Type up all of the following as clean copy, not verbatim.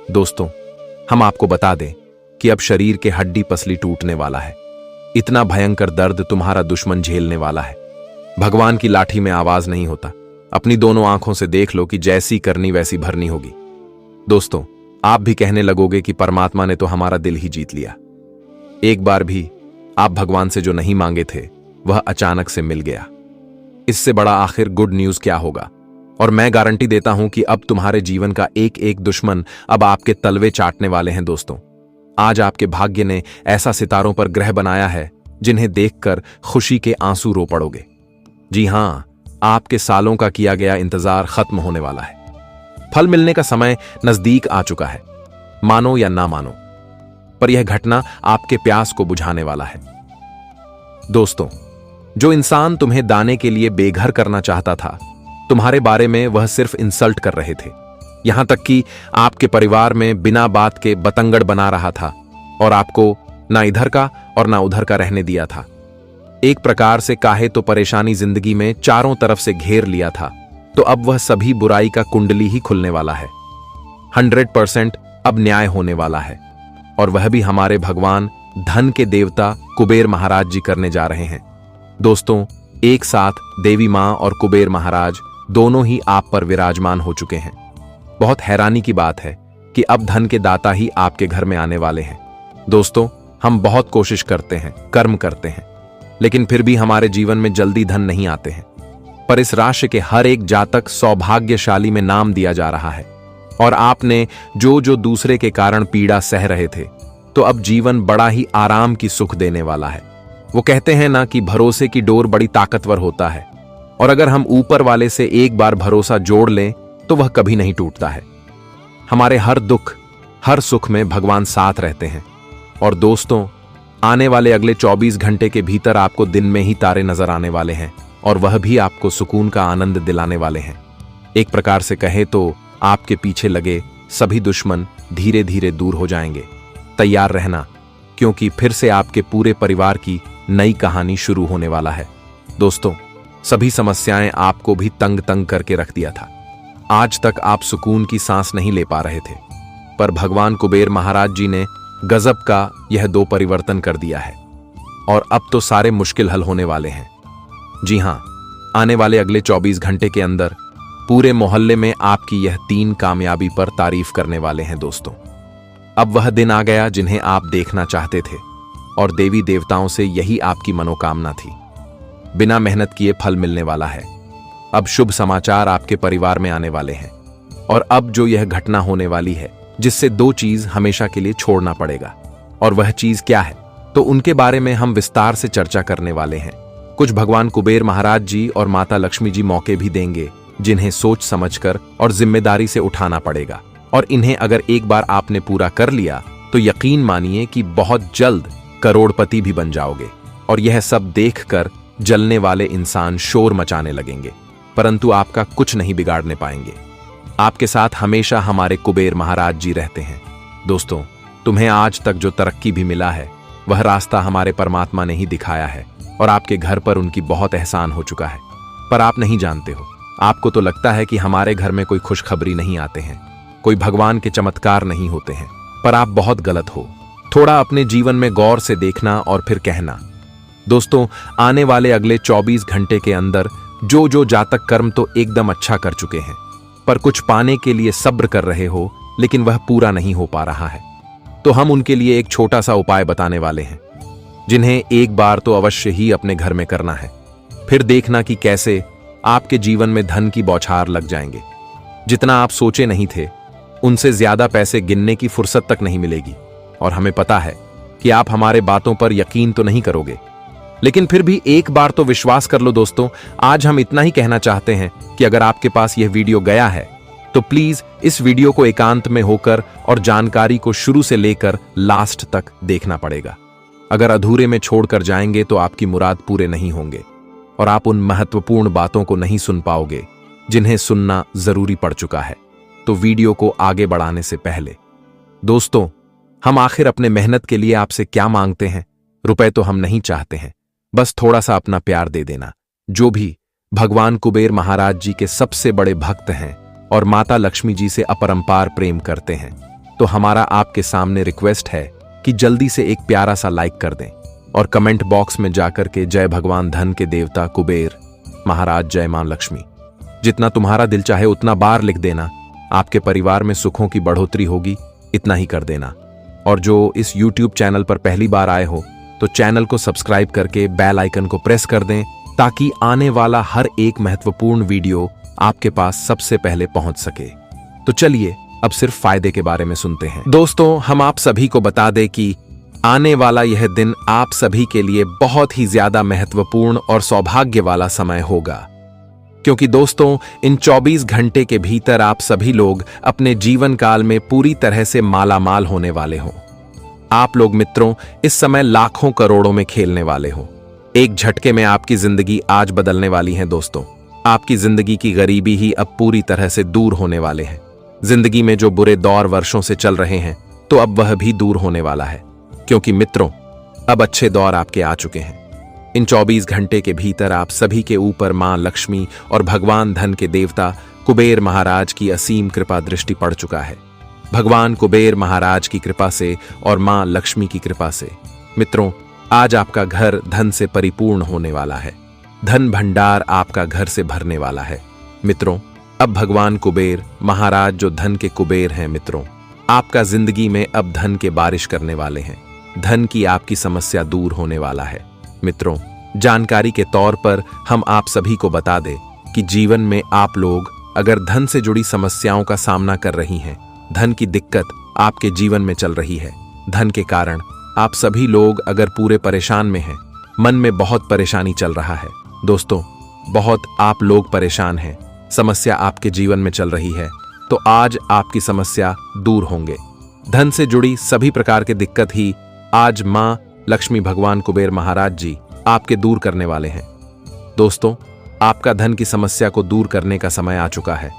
दोस्तों, हम आपको बता दें कि अब शरीर के हड्डी पसली टूटने वाला है। इतना भयंकर दर्द तुम्हारा दुश्मन झेलने वाला है। भगवान की लाठी में आवाज नहीं होता। अपनी दोनों आंखों से देख लो कि जैसी करनी वैसी भरनी होगी। दोस्तों, आप भी कहने लगोगे कि परमात्मा ने तो हमारा दिल ही जीत लिया। एक बार भी आप भगवान से जो नहीं मांगे थे वह अचानक से मिल गया। इससे बड़ा आखिर गुड न्यूज क्या होगा। और मैं गारंटी देता हूं कि अब तुम्हारे जीवन का एक एक दुश्मन अब आपके तलवे चाटने वाले हैं। दोस्तों, आज आपके भाग्य ने ऐसा सितारों पर ग्रह बनाया है जिन्हें देखकर खुशी के आंसू रो पड़ोगे। जी हां, आपके सालों का किया गया इंतजार खत्म होने वाला है। फल मिलने का समय नजदीक आ चुका है। मानो या ना मानो, पर यह घटना आपके प्यास को बुझाने वाला है। दोस्तों, जो इंसान तुम्हें दाने के लिए बेघर करना चाहता था, तुम्हारे बारे में वह सिर्फ इंसल्ट कर रहे थे। यहां तक कि आपके परिवार में बिना बात के बतंगड़ बना रहा था और आपको ना इधर का और ना उधर का रहने दिया था। एक प्रकार से काहे तो परेशानी जिंदगी में चारों तरफ से घेर लिया था। तो अब वह सभी बुराई का कुंडली ही खुलने वाला है। 100% अब न्याय होने वाला है। और वह भी हमारे भगवान धन के देवता कुबेर महाराज जी करने जा रहे हैं। दोस्तों, एक साथ देवी मां और कुबेर महाराज दोनों ही आप पर विराजमान हो चुके हैं। बहुत हैरानी की बात है कि अब धन के दाता ही आपके घर में आने वाले हैं। दोस्तों, हम बहुत कोशिश करते हैं, कर्म करते हैं, लेकिन फिर भी हमारे जीवन में जल्दी धन नहीं आते हैं। पर इस राशि के हर एक जातक सौभाग्यशाली में नाम दिया जा रहा है। और आपने जो जो दूसरे के कारण पीड़ा सह रहे थे, तो अब जीवन बड़ा ही आराम की सुख देने वाला है। वो कहते हैं ना कि भरोसे की डोर बड़ी ताकतवर होता है, और अगर हम ऊपर वाले से एक बार भरोसा जोड़ लें तो वह कभी नहीं टूटता है। हमारे हर दुख हर सुख में भगवान साथ रहते हैं। और दोस्तों, आने वाले अगले 24 घंटे के भीतर आपको दिन में ही तारे नजर आने वाले हैं, और वह भी आपको सुकून का आनंद दिलाने वाले हैं। एक प्रकार से कहे तो आपके पीछे लगे सभी दुश्मन धीरे धीरे दूर हो जाएंगे। तैयार रहना, क्योंकि फिर से आपके पूरे परिवार की नई कहानी शुरू होने वाला है। दोस्तों, सभी समस्याएं आपको भी तंग तंग करके रख दिया था। आज तक आप सुकून की सांस नहीं ले पा रहे थे, पर भगवान कुबेर महाराज जी ने गजब का यह 2 परिवर्तन कर दिया है। और अब तो सारे मुश्किल हल होने वाले हैं। जी हां, आने वाले अगले 24 घंटे के अंदर पूरे मोहल्ले में आपकी यह 3 कामयाबी पर तारीफ करने वाले हैं। दोस्तों, अब वह दिन आ गया जिन्हें आप देखना चाहते थे, और देवी देवताओं से यही आपकी मनोकामना थी। बिना मेहनत किए फल मिलने वाला है। अब शुभ समाचार आपके परिवार में आने वाले हैं। और अब जो यह घटना होने वाली है, जिससे 2 चीज हमेशा के लिए छोड़ना पड़ेगा, और वह चीज क्या है, तो उनके बारे में हम विस्तार से चर्चा करने वाले हैं। कुछ भगवान कुबेर महाराज जी और माता लक्ष्मी जी मौके भी देंगे, जिन्हें सोच समझकर और जिम्मेदारी से उठाना पड़ेगा। और इन्हें अगर एक बार आपने पूरा कर लिया तो यकीन मानिए कि बहुत जल्द करोड़पति भी बन जाओगे। और यह सब देखकर जलने वाले इंसान शोर मचाने लगेंगे, परंतु आपका कुछ नहीं बिगाड़ने पाएंगे। आपके साथ हमेशा हमारे कुबेर महाराज जी रहते हैं। दोस्तों, तुम्हें आज तक जो तरक्की भी मिला है, वह रास्ता हमारे परमात्मा ने ही दिखाया है। और आपके घर पर उनकी बहुत एहसान हो चुका है, पर आप नहीं जानते हो। आपको तो लगता है कि हमारे घर में कोई खुशखबरी नहीं आते हैं, कोई भगवान के चमत्कार नहीं होते हैं, पर आप बहुत गलत हो। थोड़ा अपने जीवन में गौर से देखना और फिर कहना। दोस्तों, आने वाले अगले 24 घंटे के अंदर जो जो जातक कर्म तो एकदम अच्छा कर चुके हैं, पर कुछ पाने के लिए सब्र कर रहे हो, लेकिन वह पूरा नहीं हो पा रहा है, तो हम उनके लिए एक छोटा सा उपाय बताने वाले हैं, जिन्हें एक बार तो अवश्य ही अपने घर में करना है। फिर देखना कि कैसे आपके जीवन में धन की बौछार लग जाएंगे। जितना आप सोचे नहीं थे, उनसे ज्यादा पैसे गिनने की फुर्सत तक नहीं मिलेगी। और हमें पता है कि आप हमारे बातों पर यकीन तो नहीं करोगे, लेकिन फिर भी एक बार तो विश्वास कर लो। दोस्तों, आज हम इतना ही कहना चाहते हैं कि अगर आपके पास यह वीडियो गया है, तो प्लीज इस वीडियो को एकांत में होकर और जानकारी को शुरू से लेकर लास्ट तक देखना पड़ेगा। अगर अधूरे में छोड़कर जाएंगे तो आपकी मुराद पूरे नहीं होंगे, और आप उन महत्वपूर्ण बातों को नहीं सुन पाओगे जिन्हें सुनना जरूरी पड़ चुका है। तो वीडियो को आगे बढ़ाने से पहले दोस्तों, हम आखिर अपने मेहनत के लिए आपसे क्या मांगते हैं? रुपए तो हम नहीं चाहते हैं, बस थोड़ा सा अपना प्यार दे देना। जो भी भगवान कुबेर महाराज जी के सबसे बड़े भक्त हैं और माता लक्ष्मी जी से अपरंपार प्रेम करते हैं, तो हमारा आपके सामने रिक्वेस्ट है कि जल्दी से एक प्यारा सा लाइक कर दें और कमेंट बॉक्स में जाकर के जय भगवान धन के देवता कुबेर महाराज, जय मां लक्ष्मी, जितना तुम्हारा दिल चाहे उतना बार लिख देना। आपके परिवार में सुखों की बढ़ोतरी होगी, इतना ही कर देना। और जो इस YouTube चैनल पर पहली बार आए हो तो चैनल को सब्सक्राइब करके बेल आइकन को प्रेस कर दें ताकि आने वाला हर एक महत्वपूर्ण वीडियो आपके पास सबसे पहले पहुंच सके। तो चलिए अब सिर्फ फायदे के बारे में सुनते हैं। दोस्तों, हम आप सभी को बता दें कि आने वाला यह दिन आप सभी के लिए बहुत ही ज्यादा महत्वपूर्ण और सौभाग्य वाला समय होगा, क्योंकि दोस्तों इन 24 घंटे के भीतर आप सभी लोग अपने जीवन काल में पूरी तरह से मालामाल होने वाले हो। आप लोग मित्रों इस समय लाखों करोड़ों में खेलने वाले हो। एक झटके में आपकी जिंदगी आज बदलने वाली है। दोस्तों, आपकी जिंदगी की गरीबी ही अब पूरी तरह से दूर होने वाले हैं। जिंदगी में जो बुरे दौर वर्षों से चल रहे हैं तो अब वह भी दूर होने वाला है, क्योंकि मित्रों अब अच्छे दौर आपके आ चुके हैं। इन 24 घंटे के भीतर आप सभी के ऊपर मां लक्ष्मी और भगवान धन के देवता कुबेर महाराज की असीम कृपा दृष्टि पड़ चुका है। भगवान कुबेर महाराज की कृपा से और मां लक्ष्मी की कृपा से मित्रों आज आपका घर धन से परिपूर्ण होने वाला है। धन भंडार आपका घर से भरने वाला है। मित्रों, अब भगवान कुबेर महाराज जो धन के कुबेर हैं मित्रों, आपका जिंदगी में अब धन के बारिश करने वाले हैं। धन की आपकी समस्या दूर होने वाला है। मित्रों, जानकारी के तौर पर हम आप सभी को बता दें कि जीवन में आप लोग अगर धन से जुड़ी समस्याओं का सामना कर रही हैं, धन की दिक्कत आपके जीवन में चल रही है, धन के कारण आप सभी लोग अगर पूरे परेशान में हैं, मन में बहुत परेशानी चल रहा है, दोस्तों बहुत आप लोग परेशान हैं, समस्या आपके जीवन में चल रही है, तो आज आपकी समस्या दूर होंगे। धन से जुड़ी सभी प्रकार की दिक्कत ही आज मां लक्ष्मी भगवान कुबेर महाराज जी आपके दूर करने वाले हैं। दोस्तों, आपका धन की समस्या को दूर करने का समय आ चुका है।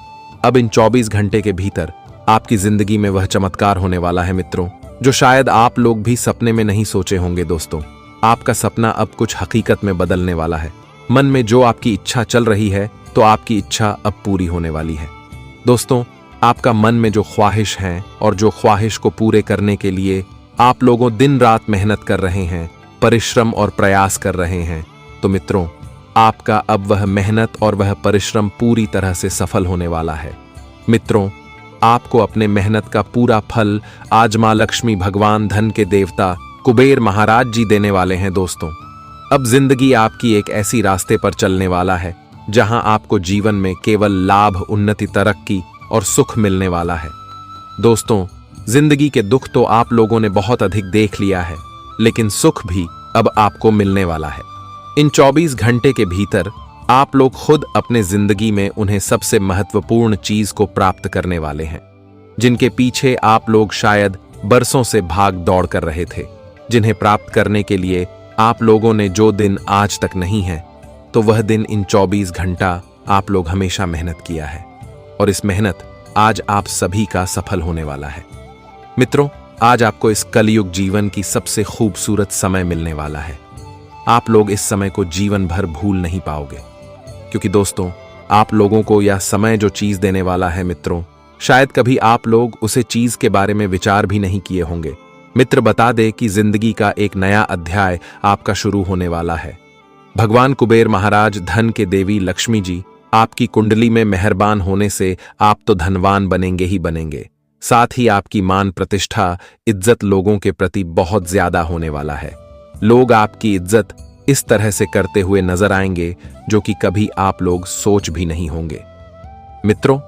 अब इन 24 घंटे के भीतर आपकी जिंदगी में वह चमत्कार होने वाला है मित्रों, जो शायद आप लोग भी सपने में नहीं सोचे होंगे। दोस्तों, आपका सपना अब कुछ हकीकत में बदलने वाला है। मन में जो आपकी इच्छा चल रही है तो आपकी इच्छा अब पूरी होने वाली है। दोस्तों, आपका मन में जो ख्वाहिश है और जो ख्वाहिश को पूरे करने के लिए आप लोगों दिन रात मेहनत कर रहे हैं, परिश्रम और प्रयास कर रहे हैं, तो मित्रों आपका अब वह मेहनत और वह परिश्रम पूरी तरह से सफल होने वाला है। मित्रों, आपको अपने मेहनत का पूरा फल आज मां लक्ष्मी भगवान धन के देवता कुबेर महाराज जी देने वाले हैं। दोस्तों, अब जिंदगी आपकी एक ऐसी रास्ते पर चलने वाला है जहां आपको जीवन में केवल लाभ, उन्नति, तरक्की और सुख मिलने वाला है। दोस्तों, जिंदगी के दुख तो आप लोगों ने बहुत अधिक देख लिया है, लेकिन सुख भी अब आपको मिलने वाला है। इन 24 घंटे के भीतर आप लोग खुद अपने जिंदगी में उन्हें सबसे महत्वपूर्ण चीज को प्राप्त करने वाले हैं, जिनके पीछे आप लोग शायद बरसों से भाग दौड़ कर रहे थे, जिन्हें प्राप्त करने के लिए आप लोगों ने जो दिन आज तक नहीं है, तो वह दिन इन 24 घंटा आप लोग हमेशा मेहनत किया है, और इस मेहनत आज आप सभी का सफल होने वाला है। मित्रों, आज आपको इस कलयुग जीवन की सबसे खूबसूरत समय मिलने वाला है। आप लोग इस समय को जीवन भर भूल नहीं पाओगे, क्योंकि दोस्तों आप लोगों को यह समय जो चीज देने वाला है मित्रों, शायद कभी आप लोग उसे चीज के बारे में विचार भी नहीं किए होंगे। मित्र बता दे कि जिंदगी का एक नया अध्याय आपका शुरू होने वाला है। भगवान कुबेर महाराज धन के देवी लक्ष्मी जी आपकी कुंडली में मेहरबान होने से आप तो धनवान बनेंगे ही बनेंगे, साथ ही आपकी मान प्रतिष्ठा, इज्जत लोगों के प्रति बहुत ज्यादा होने वाला है। लोग आपकी इज्जत इस तरह से करते हुए नजर आएंगे जो कि कभी आप लोग सोच भी नहीं होंगे। मित्रों,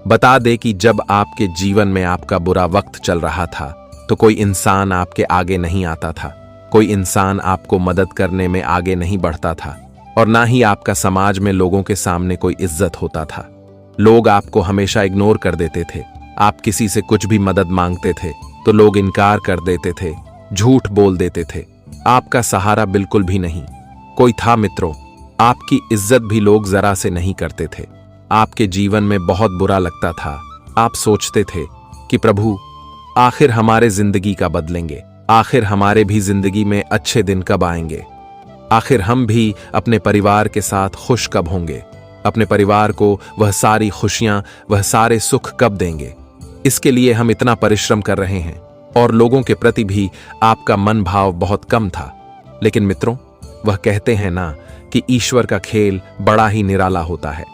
बता दे कि जब आपके जीवन में आपका बुरा वक्त चल रहा था तो कोई इंसान आपके आगे नहीं आता था, कोई इंसान आपको मदद करने में आगे नहीं बढ़ता था, और ना ही आपका समाज में लोगों के सामने कोई इज्जत होता था। लोग आपको हमेशा इग्नोर कर देते थे। आप किसी से कुछ भी मदद मांगते थे तो लोग इनकार कर देते थे, झूठ बोल देते थे। आपका सहारा बिल्कुल भी नहीं कोई था। मित्रों, आपकी इज्जत भी लोग जरा से नहीं करते थे। आपके जीवन में बहुत बुरा लगता था। आप सोचते थे कि प्रभु आखिर हमारे जिंदगी का बदलेंगे, आखिर हमारे भी जिंदगी में अच्छे दिन कब आएंगे, आखिर हम भी अपने परिवार के साथ खुश कब होंगे, अपने परिवार को वह सारी खुशियां, वह सारे सुख कब देंगे। इसके लिए हम इतना परिश्रम कर रहे हैं और लोगों के प्रति भी आपका मन भाव बहुत कम था। लेकिन मित्रों, वह कहते हैं ना कि ईश्वर का खेल बड़ा ही निराला होता है।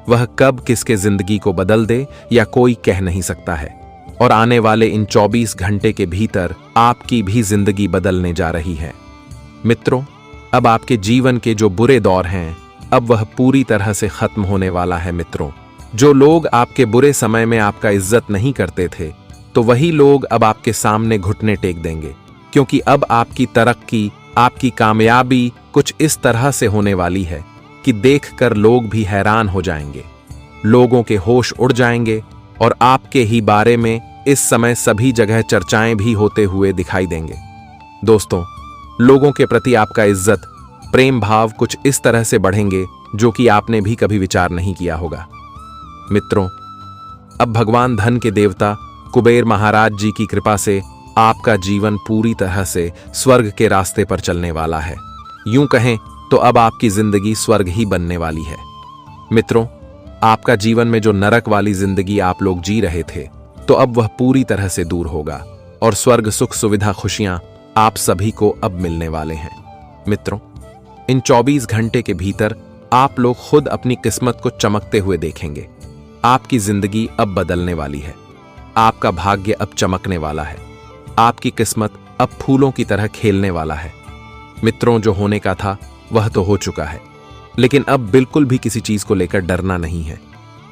वह कब किसके जिंदगी को बदल दे या कोई कह नहीं सकता है। और आने वाले इन 24 घंटे के भीतर आपकी भी जिंदगी बदलने जा रही है। मित्रों, अब आपके जीवन के जो बुरे दौर हैं, अब वह पूरी तरह से खत्म होने वाला है। मित्रों, जो लोग आपके बुरे समय में आपका इज्जत नहीं करते थे, तो वही लोग अब आपके सामने घुटने टेक देंगे, क्योंकि अब आपकी तरक्की, आपकी कामयाबी कुछ इस तरह से होने वाली है कि देखकर लोग भी हैरान हो जाएंगे। लोगों के होश उड़ जाएंगे और आपके ही बारे में इस समय सभी जगह चर्चाएं भी होते हुए दिखाई देंगे। दोस्तों, लोगों के प्रति आपका इज्जत, प्रेम भाव कुछ इस तरह से बढ़ेंगे जो कि आपने भी कभी विचार नहीं किया होगा। मित्रों, अब भगवान धन के देवता कुबेर महाराज जी की कृपा से आपका जीवन पूरी तरह से स्वर्ग के रास्ते पर चलने वाला है। यूं कहें तो अब आपकी जिंदगी स्वर्ग ही बनने वाली है। मित्रों, आपका जीवन में जो नरक वाली जिंदगी आप लोग जी रहे थे, तो अब वह पूरी तरह से दूर होगा और स्वर्ग सुख सुविधा खुशियां आप सभी को अब मिलने वाले हैं। मित्रों, इन 24 घंटे के भीतर आप लोग खुद अपनी किस्मत को चमकते हुए देखेंगे। आपकी जिंदगी अब बदलने वाली है। आपका भाग्य अब चमकने वाला है। आपकी किस्मत अब फूलों की तरह खेलने वाला है। मित्रों, जो होने का था वह तो हो चुका है, लेकिन अब बिल्कुल भी किसी चीज को लेकर डरना नहीं है।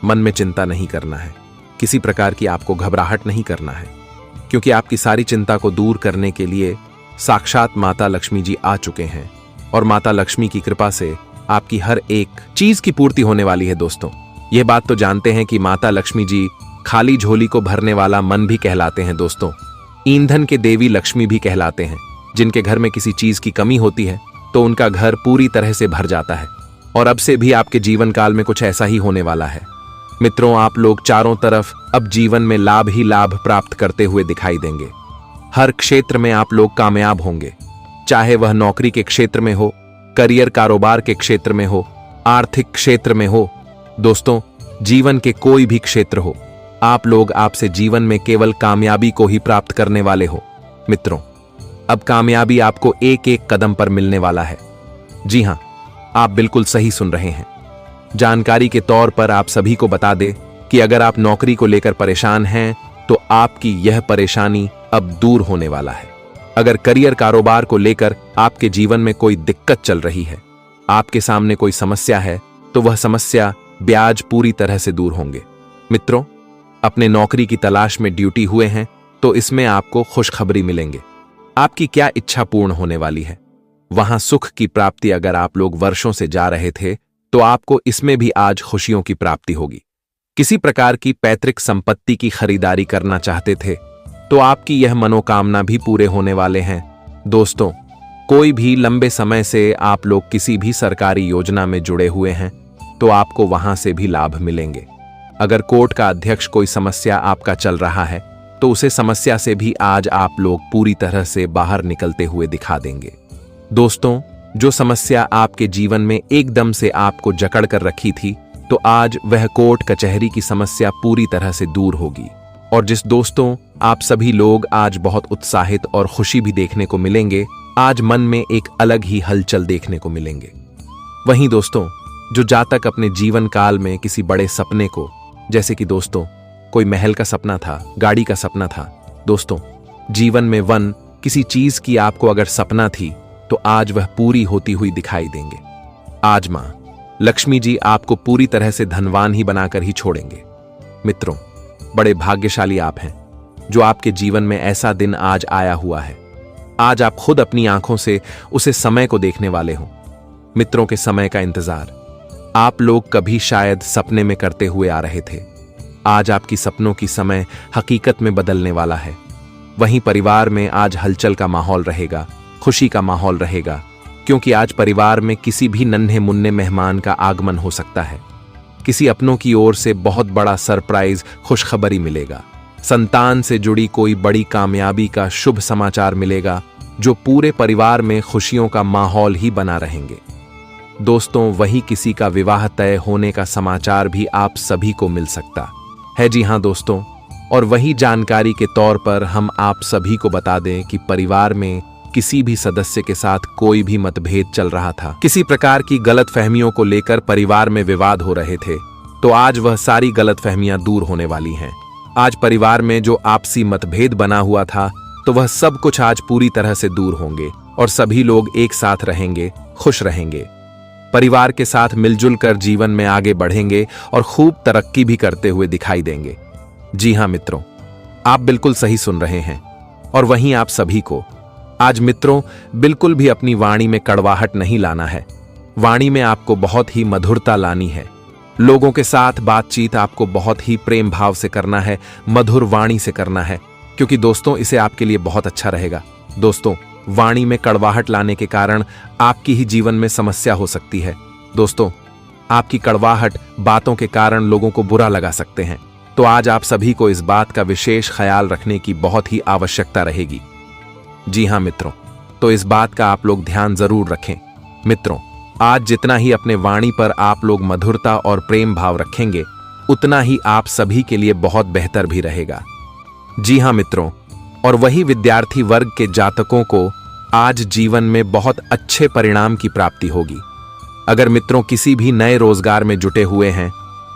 मन में चिंता नहीं करना है। किसी प्रकार की आपको घबराहट नहीं करना है, क्योंकि आपकी सारी चिंता को दूर करने के लिए साक्षात माता लक्ष्मी जी आ चुके हैं और माता लक्ष्मी की कृपा से आपकी हर एक चीज की पूर्ति होने वाली है। दोस्तों, यह बात तो जानते हैं कि माता लक्ष्मी जी खाली झोली को भरने वाला मन भी कहलाते हैं। दोस्तों, ईंधन के देवी लक्ष्मी भी कहलाते हैं। जिनके घर में किसी चीज की कमी होती है तो उनका घर पूरी तरह से भर जाता है, और अब से भी आपके जीवन काल में कुछ ऐसा ही होने वाला है। मित्रों, आप लोग चारों तरफ अब जीवन में लाभ ही लाभ प्राप्त करते हुए दिखाई देंगे। हर क्षेत्र में आप लोग कामयाब होंगे, चाहे वह नौकरी के क्षेत्र में हो, करियर कारोबार के क्षेत्र में हो, आर्थिक क्षेत्र में हो। दोस्तों, जीवन के कोई भी क्षेत्र हो, आप लोग आपसे जीवन में केवल कामयाबी को ही प्राप्त करने वाले हो। मित्रों, अब कामयाबी आपको एक एक कदम पर मिलने वाला है। जी हां, आप बिल्कुल सही सुन रहे हैं। जानकारी के तौर पर आप सभी को बता दें कि अगर आप नौकरी को लेकर परेशान हैं तो आपकी यह परेशानी अब दूर होने वाला है। अगर करियर कारोबार को लेकर आपके जीवन में कोई दिक्कत चल रही है, आपके सामने कोई समस्या है, तो वह समस्या ब्याज पूरी तरह से दूर होंगे। मित्रों, अपने नौकरी की तलाश में ड्यूटी हुए हैं तो इसमें आपको खुशखबरी मिलेंगे। आपकी क्या इच्छा पूर्ण होने वाली है। वहां सुख की प्राप्ति अगर आप लोग वर्षों से जा रहे थे तो आपको इसमें भी आज खुशियों की प्राप्ति होगी। किसी प्रकार की पैतृक संपत्ति की खरीदारी करना चाहते थे तो आपकी यह मनोकामना भी पूरे होने वाले हैं। दोस्तों, कोई भी लंबे समय से आप लोग किसी भी सरकारी योजना में जुड़े हुए हैं तो आपको वहां से भी लाभ मिलेंगे। अगर कोर्ट का अध्यक्ष कोई समस्या आपका चल रहा है तो उसे समस्या से भी आज आप लोग पूरी तरह से बाहर निकलते हुए दिखा देंगे। दोस्तों, जो समस्या आपके जीवन में एकदम से आपको जकड़ कर रखी थी, तो आज वह कोर्ट कचहरी की समस्या पूरी तरह से दूर होगी। और जिस दोस्तों आप सभी लोग आज बहुत उत्साहित और खुशी भी देखने को मिलेंगे, आज मन में एक अलग ही हलचल देखने को मिलेंगे। वहीं दोस्तों, जो जातक अपने जीवन काल में किसी बड़े सपने को, जैसे कि दोस्तों कोई महल का सपना था, गाड़ी का सपना था, दोस्तों जीवन में वन किसी चीज की आपको अगर सपना थी तो आज वह पूरी होती हुई दिखाई देंगे। आज मां लक्ष्मी जी आपको पूरी तरह से धनवान ही बनाकर ही छोड़ेंगे। मित्रों, बड़े भाग्यशाली आप हैं जो आपके जीवन में ऐसा दिन आज आया हुआ है। आज आप खुद अपनी आंखों से उसे समय को देखने वाले हो। मित्रों, के समय का इंतजार आप लोग कभी शायद सपने में करते हुए आ रहे थे। आज आपकी सपनों की समय हकीकत में बदलने वाला है। वहीं परिवार में आज हलचल का माहौल रहेगा, खुशी का माहौल रहेगा, क्योंकि आज परिवार में किसी भी नन्हे मुन्ने मेहमान का आगमन हो सकता है। किसी अपनों की ओर से बहुत बड़ा सरप्राइज खुशखबरी मिलेगा। संतान से जुड़ी कोई बड़ी कामयाबी का शुभ समाचार मिलेगा, जो पूरे परिवार में खुशियों का माहौल ही बना रहेंगे। दोस्तों, वही किसी का विवाह तय होने का समाचार भी आप सभी को मिल सकता है। जी हां दोस्तों, और वही जानकारी के तौर पर हम आप सभी को बता दें कि परिवार में किसी भी सदस्य के साथ कोई भी मतभेद चल रहा था, किसी प्रकार की गलतफहमियों को लेकर परिवार में विवाद हो रहे थे, तो आज वह सारी गलतफहमियां दूर होने वाली हैं। आज परिवार में जो आपसी मतभेद बना हुआ था, तो वह सब कुछ आज पूरी तरह से दूर होंगे और सभी लोग एक साथ रहेंगे, खुश रहेंगे, परिवार के साथ मिलजुल कर जीवन में आगे बढ़ेंगे और खूब तरक्की भी करते हुए दिखाई देंगे। जी हां मित्रों, आप बिल्कुल सही सुन रहे हैं। और वहीं आप सभी को आज मित्रों बिल्कुल भी अपनी वाणी में कड़वाहट नहीं लाना है। वाणी में आपको बहुत ही मधुरता लानी है। लोगों के साथ बातचीत आपको बहुत ही प्रेम भाव से करना है, मधुर वाणी से करना है, क्योंकि दोस्तों इससे आपके लिए बहुत अच्छा रहेगा। दोस्तों, वाणी में कड़वाहट लाने के कारण आपकी ही जीवन में समस्या हो सकती है। दोस्तों, आपकी कड़वाहट बातों के कारण लोगों को बुरा लगा सकते हैं, तो आज आप सभी को इस बात का विशेष ख्याल रखने की बहुत ही आवश्यकता रहेगी। जी हां मित्रों, तो इस बात का आप लोग ध्यान जरूर रखें। मित्रों, आज जितना ही अपने वाणी पर आप लोग मधुरता और प्रेम भाव रखेंगे, उतना ही आप सभी के लिए बहुत बेहतर भी रहेगा। जी हां मित्रों, और वही विद्यार्थी वर्ग के जातकों को आज जीवन में बहुत अच्छे परिणाम की प्राप्ति होगी। अगर मित्रों किसी भी नए रोजगार में जुटे हुए हैं,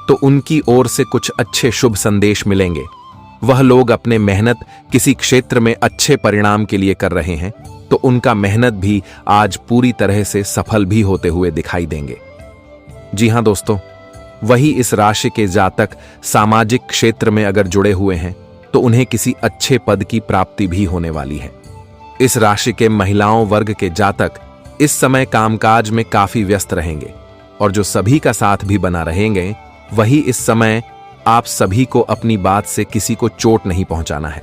तो उनकी ओर से कुछ अच्छे शुभ संदेश मिलेंगे। वह लोग अपने मेहनत किसी क्षेत्र में अच्छे परिणाम के लिए कर रहे हैं, तो उनका मेहनत भी आज पूरी तरह से सफल भी होते हुए दिखाई देंगे। जी हां दोस्तों, वही इस राशि के जातक सामाजिक क्षेत्र में अगर जुड़े हुए हैं, तो उन्हें किसी अच्छे पद की प्राप्ति भी होने वाली है। इस राशि के महिलाओं वर्ग के जातक इस समय कामकाज में काफी व्यस्त रहेंगे, और जो सभी का साथ भी बना रहेंगे, वही इस समय आप सभी को अपनी बात से किसी को चोट नहीं पहुंचाना है,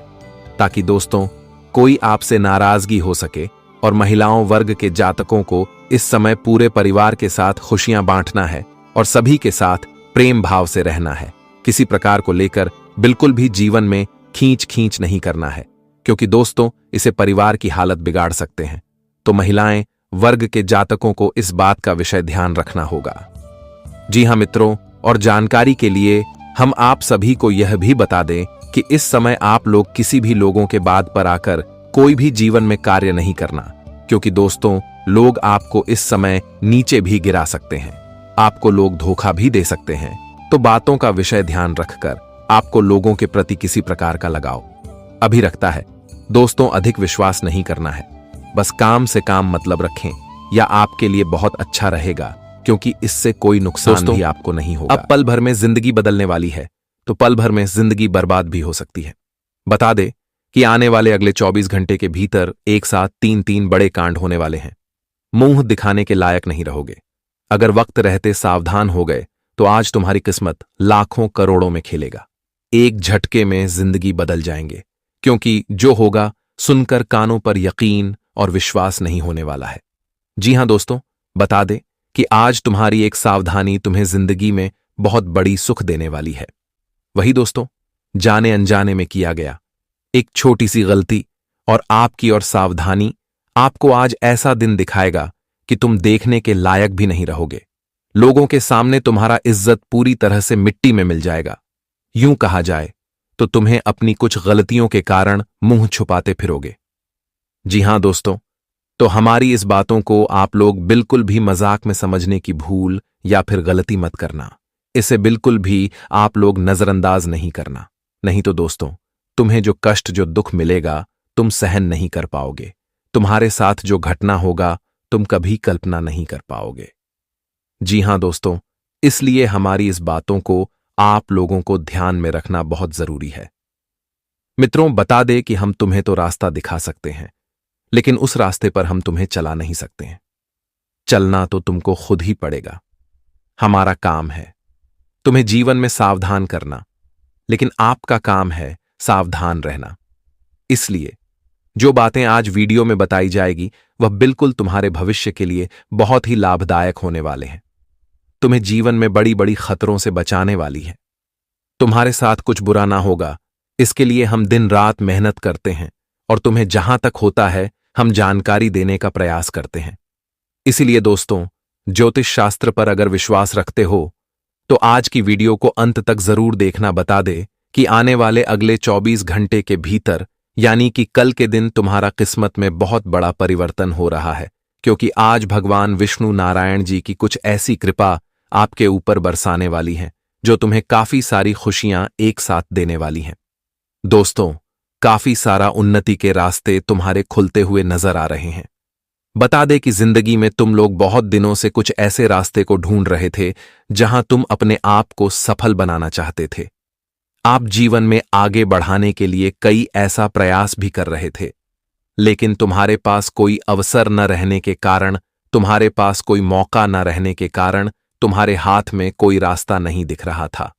ताकि दोस्तों कोई आपसे नाराजगी हो सके। और महिलाओं वर्ग के जातकों को इस समय पूरे परिवार के साथ खुशियां बांटना है और सभी के साथ प्रेम भाव से रहना है। किसी प्रकार को लेकर बिल्कुल भी जीवन में खींच नहीं करना है, क्योंकि दोस्तों इसे परिवार की हालत बिगाड़ सकते हैं। तो महिलाएं वर्ग के जातकों को इस बात का विषय ध्यान रखना होगा। जी हां मित्रों, और जानकारी के लिए हम आप सभी को यह भी बता दें कि इस समय आप लोग किसी भी लोगों के बात पर आकर कोई भी जीवन में कार्य नहीं करना, क्योंकि दोस्तों लोग आपको इस समय नीचे भी गिरा सकते हैं, आपको लोग धोखा भी दे सकते हैं। तो बातों का विषय ध्यान रखकर आपको लोगों के प्रति किसी प्रकार का लगाव अभी रखता है। दोस्तों, अधिक विश्वास नहीं करना है, बस काम से काम मतलब रखें, या आपके लिए बहुत अच्छा रहेगा, क्योंकि इससे कोई नुकसान भी आपको नहीं होगा। अब पल भर में जिंदगी बदलने वाली है, तो पल भर में जिंदगी बर्बाद भी हो सकती है। बता दे कि आने वाले अगले 24 घंटे के भीतर एक साथ 3 बड़े कांड होने वाले हैं। मुंह दिखाने के लायक नहीं रहोगे। अगर वक्त रहते सावधान हो गए, तो आज तुम्हारी किस्मत लाखों करोड़ों में खेलेगा। एक झटके में जिंदगी बदल जाएंगे, क्योंकि जो होगा सुनकर कानों पर यकीन और विश्वास नहीं होने वाला है। जी हां दोस्तों, बता दे कि आज तुम्हारी एक सावधानी तुम्हें जिंदगी में बहुत बड़ी सुख देने वाली है। वही दोस्तों, जाने अनजाने में किया गया एक छोटी सी गलती और आपकी और सावधानी आपको आज ऐसा दिन दिखाएगा कि तुम देखने के लायक भी नहीं रहोगे। लोगों के सामने तुम्हारा इज्जत पूरी तरह से मिट्टी में मिल जाएगा। यूं कहा जाए तो तुम्हें अपनी कुछ गलतियों के कारण मुंह छुपाते फिरोगे। जी हां दोस्तों, तो हमारी इस बातों को आप लोग बिल्कुल भी मजाक में समझने की भूल या फिर गलती मत करना। इसे बिल्कुल भी आप लोग नजरअंदाज नहीं करना, नहीं तो दोस्तों तुम्हें जो कष्ट जो दुख मिलेगा तुम सहन नहीं कर पाओगे। तुम्हारे साथ जो घटना होगा तुम कभी कल्पना नहीं कर पाओगे। जी हां दोस्तों, इसलिए हमारी इस बातों को आप लोगों को ध्यान में रखना बहुत जरूरी है। मित्रों, बता दे कि हम तुम्हें तो रास्ता दिखा सकते हैं, लेकिन उस रास्ते पर हम तुम्हें चला नहीं सकते हैं। चलना तो तुमको खुद ही पड़ेगा। हमारा काम है तुम्हें जीवन में सावधान करना, लेकिन आपका काम है सावधान रहना। इसलिए जो बातें आज वीडियो में बताई जाएगी वह बिल्कुल तुम्हारे भविष्य के लिए बहुत ही लाभदायक होने वाले हैं। तुम्हें जीवन में बड़ी बड़ी खतरों से बचाने वाली है। तुम्हारे साथ कुछ बुरा ना होगा, इसके लिए हम दिन रात मेहनत करते हैं और तुम्हें जहां तक होता है हम जानकारी देने का प्रयास करते हैं। इसीलिए दोस्तों, ज्योतिष शास्त्र पर अगर विश्वास रखते हो तो आज की वीडियो को अंत तक जरूर देखना। बता दे कि आने वाले अगले 24 घंटे के भीतर यानी कि कल के दिन तुम्हारा किस्मत में बहुत बड़ा परिवर्तन हो रहा है, क्योंकि आज भगवान विष्णु नारायण जी की कुछ ऐसी कृपा आपके ऊपर बरसाने वाली है जो तुम्हें काफी सारी खुशियां एक साथ देने वाली हैं। दोस्तों, काफी सारा उन्नति के रास्ते तुम्हारे खुलते हुए नजर आ रहे हैं। बता दे कि जिंदगी में तुम लोग बहुत दिनों से कुछ ऐसे रास्ते को ढूंढ रहे थे जहां तुम अपने आप को सफल बनाना चाहते थे। आप जीवन में आगे बढ़ाने के लिए कई ऐसा प्रयास भी कर रहे थे, लेकिन तुम्हारे पास कोई अवसर न रहने के कारण, तुम्हारे पास कोई मौका न रहने के कारण तुम्हारे हाथ में कोई रास्ता नहीं दिख रहा था,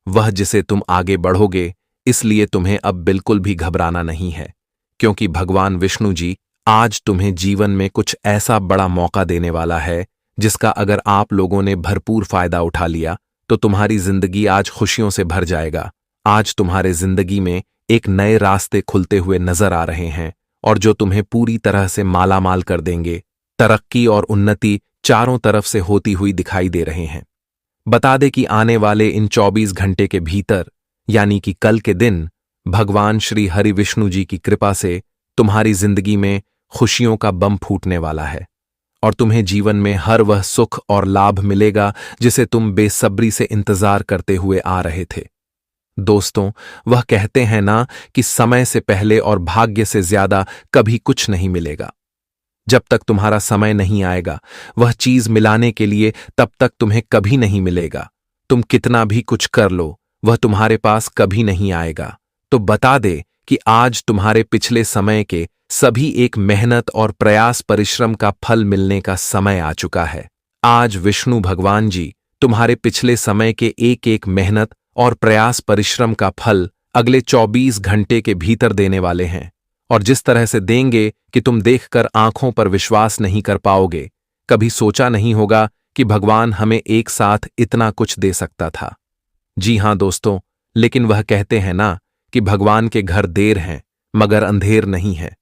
वह जिसे तुम आगे बढ़ोगे। इसलिए तुम्हें अब बिल्कुल भी घबराना नहीं है, क्योंकि भगवान विष्णु जी आज तुम्हें जीवन में कुछ ऐसा बड़ा मौका देने वाला है जिसका अगर आप लोगों ने भरपूर फायदा उठा लिया तो तुम्हारी जिंदगी आज खुशियों से भर जाएगा। आज तुम्हारे जिंदगी में एक नए रास्ते खुलते हुए नजर आ रहे हैं और जो तुम्हें पूरी तरह से मालामाल कर देंगे। तरक्की और उन्नति चारों तरफ से होती हुई दिखाई दे रहे हैं। बता दे कि आने वाले इन 24 घंटे के भीतर यानी कि कल के दिन भगवान श्री हरि विष्णु जी की कृपा से तुम्हारी जिंदगी में खुशियों का बम फूटने वाला है और तुम्हें जीवन में हर वह सुख और लाभ मिलेगा जिसे तुम बेसब्री से इंतजार करते हुए आ रहे थे। दोस्तों, वह कहते हैं ना कि समय से पहले और भाग्य से ज्यादा कभी कुछ नहीं मिलेगा। जब तक तुम्हारा समय नहीं आएगा वह चीज मिलाने के लिए, तब तक तुम्हें कभी नहीं मिलेगा। तुम कितना भी कुछ कर लो वह तुम्हारे पास कभी नहीं आएगा। तो बता दे कि आज तुम्हारे पिछले समय के सभी एक मेहनत और प्रयास परिश्रम का फल मिलने का समय आ चुका है। आज विष्णु भगवान जी तुम्हारे पिछले समय के एक एक मेहनत और प्रयास परिश्रम का फल अगले 24 घंटे के भीतर देने वाले हैं, और जिस तरह से देंगे कि तुम देखकर आंखों पर विश्वास नहीं कर पाओगे। कभी सोचा नहीं होगा कि भगवान हमें एक साथ इतना कुछ दे सकता था। जी हां दोस्तों, लेकिन वह कहते हैं ना कि भगवान के घर देर हैं मगर अंधेर नहीं है।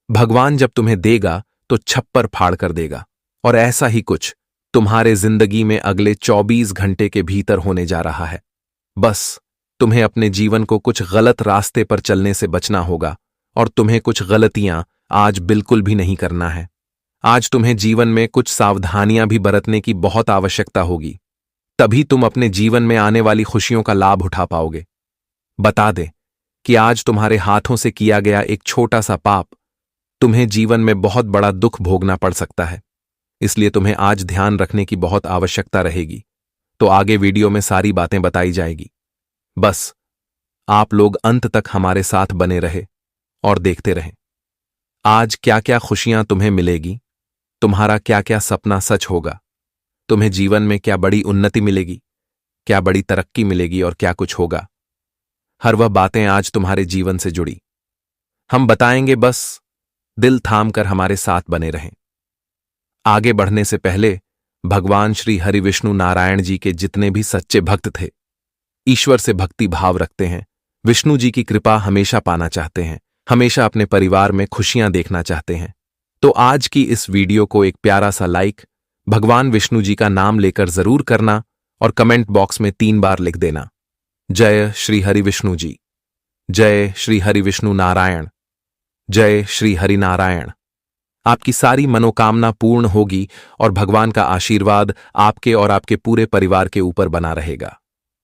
भगवान जब तुम्हें देगा तो छप्पर फाड़ कर देगा, और ऐसा ही कुछ तुम्हारे जिंदगी में अगले 24 घंटे के भीतर होने जा रहा है। बस तुम्हें अपने जीवन को कुछ गलत रास्ते पर चलने से बचना होगा, और तुम्हें कुछ गलतियां आज बिल्कुल भी नहीं करना है। आज तुम्हें जीवन में कुछ सावधानियां भी बरतने की बहुत आवश्यकता होगी, तभी तुम अपने जीवन में आने वाली खुशियों का लाभ उठा पाओगे। बता दे कि आज तुम्हारे हाथों से किया गया एक छोटा सा पाप तुम्हें जीवन में बहुत बड़ा दुख भोगना पड़ सकता है, इसलिए तुम्हें आज ध्यान रखने की बहुत आवश्यकता रहेगी। तो आगे वीडियो में सारी बातें बताई जाएगी। बस आप लोग अंत तक हमारे साथ बने रहे और देखते रहें। आज क्या क्या खुशियां तुम्हें मिलेगी, तुम्हारा क्या क्या सपना सच होगा, तुम्हें जीवन में क्या बड़ी उन्नति मिलेगी, क्या बड़ी तरक्की मिलेगी और क्या कुछ होगा। हर वह बातें आज तुम्हारे जीवन से जुड़ी हम बताएंगे। बस दिल थाम कर हमारे साथ बने रहें। आगे बढ़ने से पहले भगवान श्री हरि विष्णु नारायण जी के जितने भी सच्चे भक्त थे, ईश्वर से भक्ति भाव रखते हैं, विष्णु जी की कृपा हमेशा पाना चाहते हैं, हमेशा अपने परिवार में खुशियां देखना चाहते हैं, तो आज की इस वीडियो को एक प्यारा सा लाइक भगवान विष्णु जी का नाम लेकर जरूर करना और कमेंट बॉक्स में 3 बार लिख देना, जय श्री हरि विष्णु जी, जय श्री हरि विष्णु नारायण, जय श्री हरि नारायण। आपकी सारी मनोकामना पूर्ण होगी और भगवान का आशीर्वाद आपके और आपके पूरे परिवार के ऊपर बना रहेगा।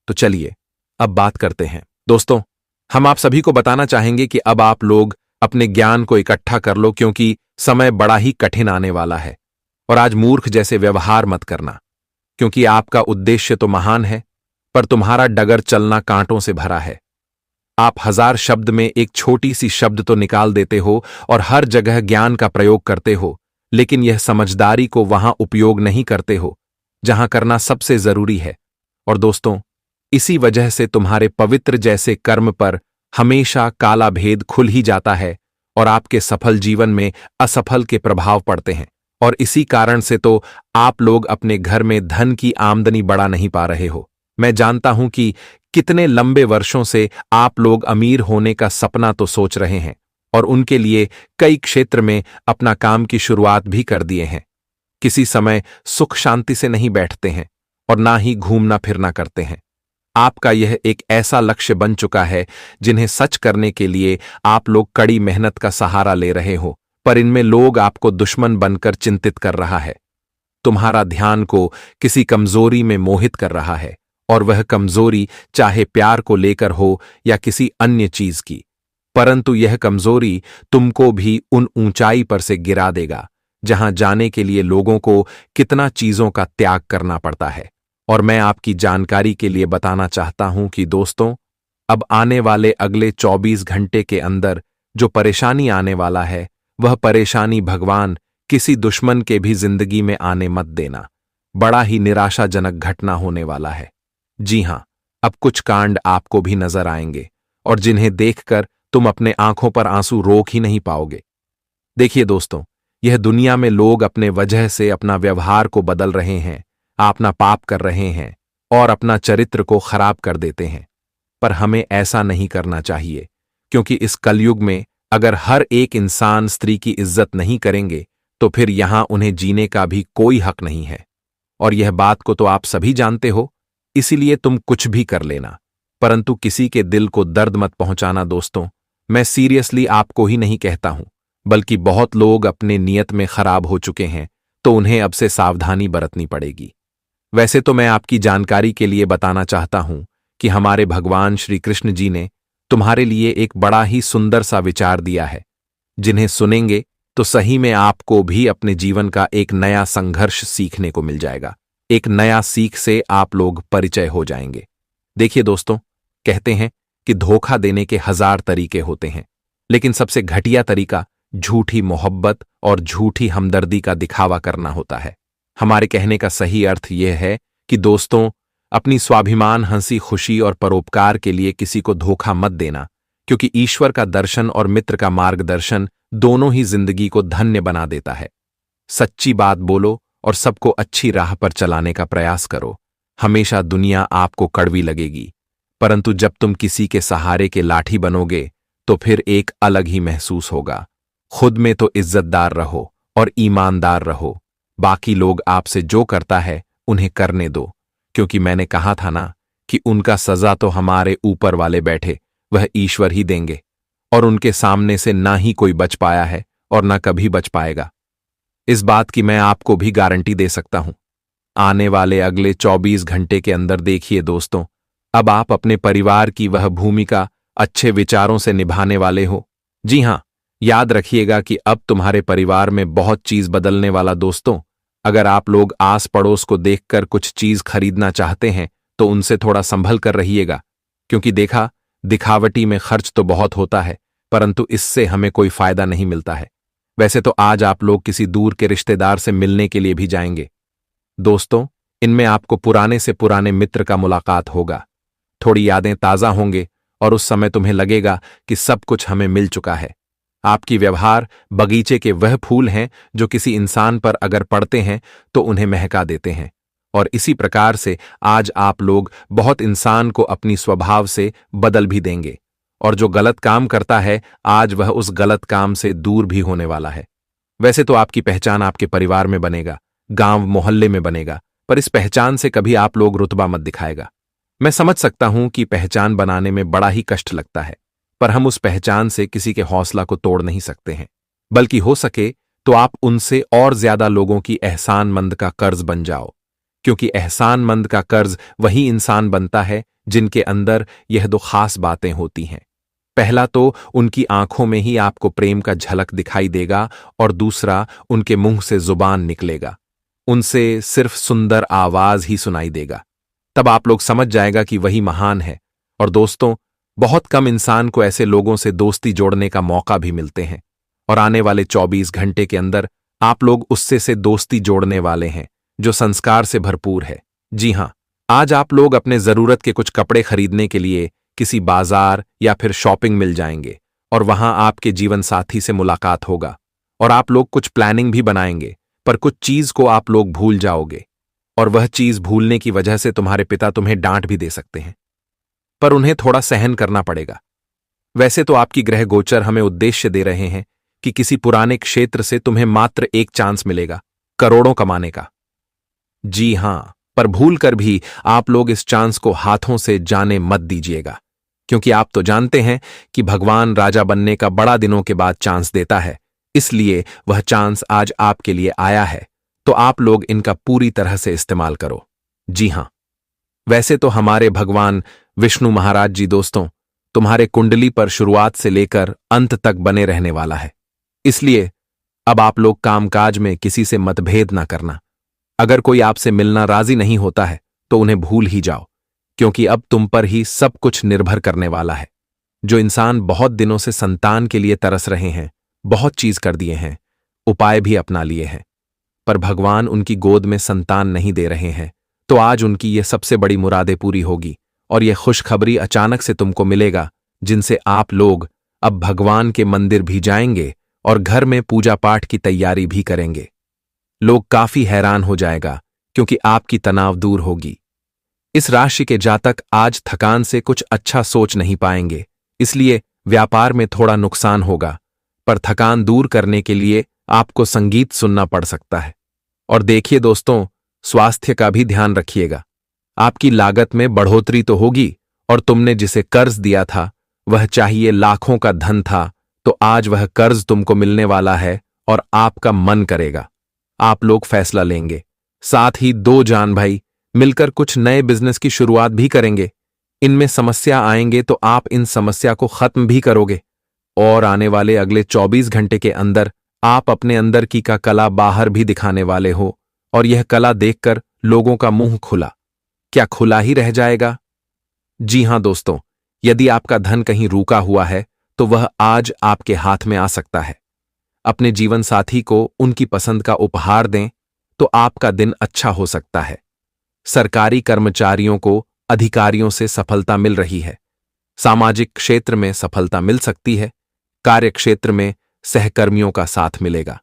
तो चलिए अब बात करते हैं। दोस्तों, हम आप सभी को बताना चाहेंगे कि अब आप लोग अपने ज्ञान को इकट्ठा कर लो, क्योंकि समय बड़ा ही कठिन आने वाला है। और आज मूर्ख जैसे व्यवहार मत करना, क्योंकि आपका उद्देश्य तो महान है पर तुम्हारा डगर चलना कांटों से भरा है। आप 1000 शब्द में एक छोटी सी शब्द तो निकाल देते हो और हर जगह ज्ञान का प्रयोग करते हो, लेकिन यह समझदारी को वहां उपयोग नहीं करते हो जहां करना सबसे जरूरी है। और दोस्तों, इसी वजह से तुम्हारे पवित्र जैसे कर्म पर हमेशा काला भेद खुल ही जाता है और आपके सफल जीवन में असफल के प्रभाव पड़ते हैं। और इसी कारण से तो आप लोग अपने घर में धन की आमदनी बढ़ा नहीं पा रहे हो। मैं जानता हूं कि कितने लंबे वर्षों से आप लोग अमीर होने का सपना तो सोच रहे हैं और उनके लिए कई क्षेत्र में अपना काम की शुरुआत भी कर दिए हैं। किसी समय सुख शांति से नहीं बैठते हैं और ना ही घूमना फिरना करते हैं। आपका यह एक ऐसा लक्ष्य बन चुका है जिन्हें सच करने के लिए आप लोग कड़ी मेहनत का सहारा ले रहे हो, पर इनमें लोग आपको दुश्मन बनकर चिंतित कर रहा है। तुम्हारा ध्यान को किसी कमजोरी में मोहित कर रहा है, और वह कमजोरी चाहे प्यार को लेकर हो या किसी अन्य चीज की, परंतु यह कमजोरी तुमको भी उन ऊंचाई पर से गिरा देगा जहां जाने के लिए लोगों को कितना चीजों का त्याग करना पड़ता है। और मैं आपकी जानकारी के लिए बताना चाहता हूं कि दोस्तों, अब आने वाले अगले 24 घंटे के अंदर जो परेशानी आने वाला है, वह परेशानी भगवान किसी दुश्मन के भी जिंदगी में आने मत देना। बड़ा ही निराशाजनक घटना होने वाला है। जी हां, अब कुछ कांड आपको भी नजर आएंगे और जिन्हें देखकर तुम अपने आंखों पर आंसू रोक ही नहीं पाओगे। देखिए दोस्तों, यह दुनिया में लोग अपने वजह से अपना व्यवहार को बदल रहे हैं, अपना पाप कर रहे हैं और अपना चरित्र को खराब कर देते हैं। पर हमें ऐसा नहीं करना चाहिए, क्योंकि इस कलयुग में अगर हर एक इंसान स्त्री की इज्जत नहीं करेंगे तो फिर यहां उन्हें जीने का भी कोई हक नहीं है। और यह बात को तो आप सभी जानते हो, इसीलिए तुम कुछ भी कर लेना, परंतु किसी के दिल को दर्द मत पहुंचाना। दोस्तों, मैं सीरियसली आपको ही नहीं कहता हूं, बल्कि बहुत लोग अपने नियत में खराब हो चुके हैं, तो उन्हें अब से सावधानी बरतनी पड़ेगी। वैसे तो मैं आपकी जानकारी के लिए बताना चाहता हूं कि हमारे भगवान श्री कृष्ण जी ने तुम्हारे लिए एक बड़ा ही सुंदर सा विचार दिया है, जिन्हें सुनेंगे तो सही में आपको भी अपने जीवन का एक नया संघर्ष सीखने को मिल जाएगा। एक नया सीख से आप लोग परिचय हो जाएंगे। देखिए दोस्तों, कहते हैं कि धोखा देने के 1000 तरीके होते हैं, लेकिन सबसे घटिया तरीका झूठी मोहब्बत और झूठी हमदर्दी का दिखावा करना होता है। हमारे कहने का सही अर्थ यह है कि दोस्तों, अपनी स्वाभिमान, हंसी खुशी और परोपकार के लिए किसी को धोखा मत देना, क्योंकि ईश्वर का दर्शन और मित्र का मार्गदर्शन दोनों ही जिंदगी को धन्य बना देता है। सच्ची बात बोलो और सबको अच्छी राह पर चलाने का प्रयास करो। हमेशा दुनिया आपको कड़वी लगेगी, परंतु जब तुम किसी के सहारे के लाठी बनोगे तो फिर एक अलग ही महसूस होगा। खुद में तो इज्जतदार रहो और ईमानदार रहो। बाकी लोग आपसे जो करता है उन्हें करने दो, क्योंकि मैंने कहा था ना कि उनका सजा तो हमारे ऊपर वाले बैठे वह ईश्वर ही देंगे, और उनके सामने से ना ही कोई बच पाया है और ना कभी बच पाएगा। इस बात की मैं आपको भी गारंटी दे सकता हूं। आने वाले अगले 24 घंटे के अंदर देखिए दोस्तों, अब आप अपने परिवार की वह भूमिका अच्छे विचारों से निभाने वाले हो। जी हां, याद रखिएगा कि अब तुम्हारे परिवार में बहुत चीज बदलने वाला। दोस्तों, अगर आप लोग आस पड़ोस को देखकर कुछ चीज खरीदना चाहते हैं तो उनसे थोड़ा संभल कर रहिएगा, क्योंकि देखा, दिखावटी में खर्च तो बहुत होता है, परंतु इससे हमें कोई फायदा नहीं मिलता है। वैसे तो आज आप लोग किसी दूर के रिश्तेदार से मिलने के लिए भी जाएंगे। दोस्तों, इनमें आपको पुराने से पुराने मित्र का मुलाकात होगा। थोड़ी यादें ताजा होंगे और उस समय तुम्हें लगेगा कि सब कुछ हमें मिल चुका है। आपकी व्यवहार बगीचे के वह फूल हैं जो किसी इंसान पर अगर पड़ते हैं तो उन्हें महका देते हैं, और इसी प्रकार से आज आप लोग बहुत इंसान को अपनी स्वभाव से बदल भी देंगे, और जो गलत काम करता है आज वह उस गलत काम से दूर भी होने वाला है। वैसे तो आपकी पहचान आपके परिवार में बनेगा, गांव मोहल्ले में बनेगा, पर इस पहचान से कभी आप लोग रुतबा मत दिखाएगा। मैं समझ सकता हूं कि पहचान बनाने में बड़ा ही कष्ट लगता है, पर हम उस पहचान से किसी के हौसला को तोड़ नहीं सकते हैं, बल्कि हो सके तो आप उनसे और ज्यादा लोगों की एहसानमंद का कर्ज बन जाओ, क्योंकि एहसानमंद का कर्ज वही इंसान बनता है जिनके अंदर यह दो खास बातें होती हैं। पहला तो उनकी आंखों में ही आपको प्रेम का झलक दिखाई देगा, और दूसरा उनके मुंह से जुबान निकलेगा, उनसे सिर्फ सुंदर आवाज ही सुनाई देगा। तब आप लोग समझ जाएगा कि वही महान है। और दोस्तों, बहुत कम इंसान को ऐसे लोगों से दोस्ती जोड़ने का मौका भी मिलते हैं, और आने वाले 24 घंटे के अंदर आप लोग उससे से दोस्ती जोड़ने वाले हैं जो संस्कार से भरपूर है। जी हां, आज आप लोग अपने जरूरत के कुछ कपड़े खरीदने के लिए किसी बाजार या फिर शॉपिंग मिल जाएंगे, और वहां आपके जीवन साथी से मुलाकात होगा, और आप लोग कुछ प्लानिंग भी बनाएंगे, पर कुछ चीज को आप लोग भूल जाओगे, और वह चीज भूलने की वजह से तुम्हारे पिता तुम्हें डांट भी दे सकते हैं, पर उन्हें थोड़ा सहन करना पड़ेगा। वैसे तो आपकी ग्रह गोचर हमें उद्देश्य दे रहे हैं कि किसी पुराने क्षेत्र से तुम्हें मात्र एक चांस मिलेगा करोड़ों कमाने का। जी हां, पर भूल कर भी आप लोग इस चांस को हाथों से जाने मत दीजिएगा, क्योंकि आप तो जानते हैं कि भगवान राजा बनने का बड़ा दिनों के बाद चांस देता है। इसलिए वह चांस आज आपके लिए आया है, तो आप लोग इनका पूरी तरह से इस्तेमाल करो। जी हां, वैसे तो हमारे भगवान विष्णु महाराज जी दोस्तों तुम्हारे कुंडली पर शुरुआत से लेकर अंत तक बने रहने वाला है। इसलिए अब आप लोग कामकाज में किसी से मतभेद ना करना। अगर कोई आपसे मिलना राजी नहीं होता है तो उन्हें भूल ही जाओ, क्योंकि अब तुम पर ही सब कुछ निर्भर करने वाला है। जो इंसान बहुत दिनों से संतान के लिए तरस रहे हैं, बहुत चीज कर दिए हैं, उपाय भी अपना लिए हैं, पर भगवान उनकी गोद में संतान नहीं दे रहे हैं, तो आज उनकी ये सबसे बड़ी मुरादें पूरी होगी और यह खुशखबरी अचानक से तुमको मिलेगा, जिनसे आप लोग अब भगवान के मंदिर भी जाएंगे और घर में पूजा पाठ की तैयारी भी करेंगे। लोग काफी हैरान हो जाएगा, क्योंकि आपकी तनाव दूर होगी। इस राशि के जातक आज थकान से कुछ अच्छा सोच नहीं पाएंगे, इसलिए व्यापार में थोड़ा नुकसान होगा, पर थकान दूर करने के लिए आपको संगीत सुनना पड़ सकता है। और देखिए दोस्तों, स्वास्थ्य का भी ध्यान रखिएगा। आपकी लागत में बढ़ोतरी तो होगी, और तुमने जिसे कर्ज दिया था वह चाहिए लाखों का धन था, तो आज वह कर्ज तुमको मिलने वाला है और आपका मन करेगा। आप लोग फैसला लेंगे, साथ ही दो जान भाई मिलकर कुछ नए बिजनेस की शुरुआत भी करेंगे। इनमें समस्या आएंगे तो आप इन समस्या को खत्म भी करोगे, और आने वाले अगले 24 घंटे के अंदर आप अपने अंदर की का कला बाहर भी दिखाने वाले हो, और यह कला देखकर लोगों का मुंह खुला क्या खुला ही रह जाएगा। जी हां दोस्तों, यदि आपका धन कहीं रुका हुआ है तो वह आज आपके हाथ में आ सकता है। अपने जीवन साथी को उनकी पसंद का उपहार दें तो आपका दिन अच्छा हो सकता है। सरकारी कर्मचारियों को अधिकारियों से सफलता मिल रही है। सामाजिक क्षेत्र में सफलता मिल सकती है। कार्य क्षेत्र में सहकर्मियों का साथ मिलेगा।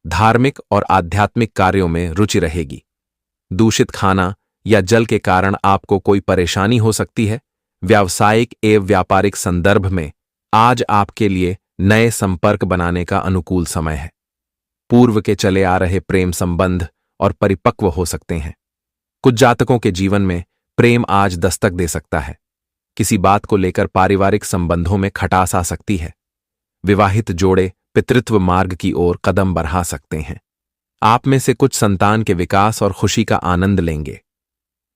धार्मिक और आध्यात्मिक कार्यों में रुचि रहेगी। दूषित खाना या जल के कारण आपको कोई परेशानी हो सकती है। व्यावसायिक एवं व्यापारिक संदर्भ में आज आपके लिए नए संपर्क बनाने का अनुकूल समय है। पूर्व के चले आ रहे प्रेम संबंध और परिपक्व हो सकते हैं। कुछ जातकों के जीवन में प्रेम आज दस्तक दे सकता है। किसी बात को लेकर पारिवारिक संबंधों में खटास आ सकती है। विवाहित जोड़े पितृत्व मार्ग की ओर कदम बढ़ा सकते हैं। आप में से कुछ संतान के विकास और खुशी का आनंद लेंगे।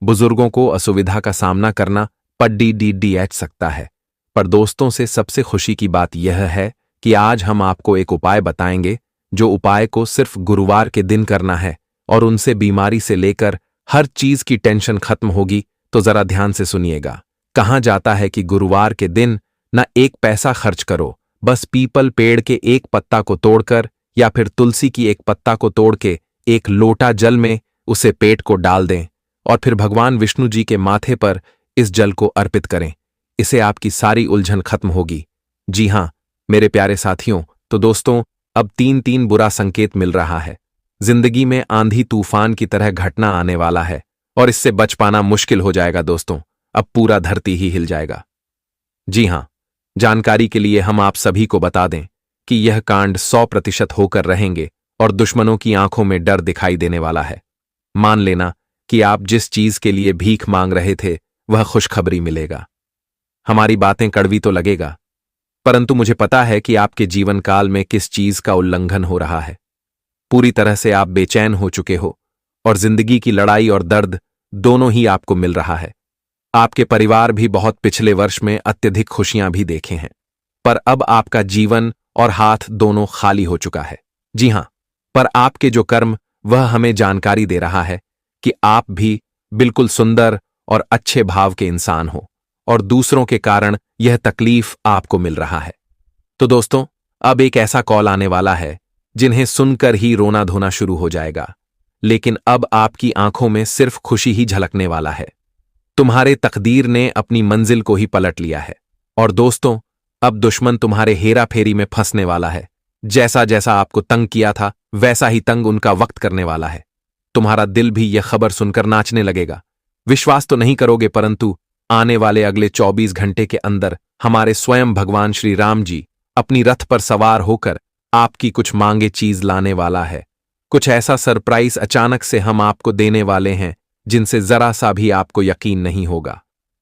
बुजुर्गों को असुविधा का सामना करना पड़ सकता है, पर दोस्तों से सबसे खुशी की बात यह है कि आज हम आपको एक उपाय बताएंगे, जो उपाय को सिर्फ गुरुवार के दिन करना है, और उनसे बीमारी से लेकर हर चीज की टेंशन खत्म होगी। तो जरा ध्यान से सुनिएगा। कहा जाता है कि गुरुवार के दिन न एक पैसा खर्च करो, बस पीपल पेड़ के एक पत्ता को तोड़कर या फिर तुलसी की एक पत्ता को तोड़ के एक लोटा जल में उसे पेट को डाल दें और फिर भगवान विष्णु जी के माथे पर इस जल को अर्पित करें। इससे आपकी सारी उलझन खत्म होगी। जी हां मेरे प्यारे साथियों, तो दोस्तों अब 3 बुरा संकेत मिल रहा है। जिंदगी में आंधी तूफान की तरह घटना आने वाला है और इससे बच पाना मुश्किल हो जाएगा दोस्तों। अब पूरा धरती ही हिल जाएगा। जी हां, जानकारी के लिए हम आप सभी को बता दें कि यह कांड 100% होकर रहेंगे और दुश्मनों की आंखों में डर दिखाई देने वाला है। मान लेना कि आप जिस चीज के लिए भीख मांग रहे थे वह खुशखबरी मिलेगा। हमारी बातें कड़वी तो लगेगा, परंतु मुझे पता है कि आपके जीवन काल में किस चीज का उल्लंघन हो रहा है। पूरी तरह से आप बेचैन हो चुके हो और जिंदगी की लड़ाई और दर्द दोनों ही आपको मिल रहा है। आपके परिवार भी बहुत पिछले वर्ष में अत्यधिक खुशियां भी देखे हैं, पर अब आपका जीवन और हाथ दोनों खाली हो चुका है। जी हां, पर आपके जो कर्म वह हमें जानकारी दे रहा है कि आप भी बिल्कुल सुंदर और अच्छे भाव के इंसान हो और दूसरों के कारण यह तकलीफ आपको मिल रहा है। तो दोस्तों अब एक ऐसा कॉल आने वाला है जिन्हें सुनकर ही रोना धोना शुरू हो जाएगा, लेकिन अब आपकी आंखों में सिर्फ खुशी ही झलकने वाला है। तुम्हारे तकदीर ने अपनी मंजिल को ही पलट लिया है और दोस्तों अब दुश्मन तुम्हारे हेरा फेरी में फंसने वाला है। जैसा जैसा आपको तंग किया था वैसा ही तंग उनका वक्त करने वाला है। तुम्हारा दिल भी यह खबर सुनकर नाचने लगेगा। विश्वास तो नहीं करोगे, परंतु आने वाले अगले 24 घंटे के अंदर हमारे स्वयं भगवान श्री राम जी अपनी रथ पर सवार होकर आपकी कुछ मांगे चीज लाने वाला है। कुछ ऐसा सरप्राइज अचानक से हम आपको देने वाले हैं जिनसे जरा सा भी आपको यकीन नहीं होगा।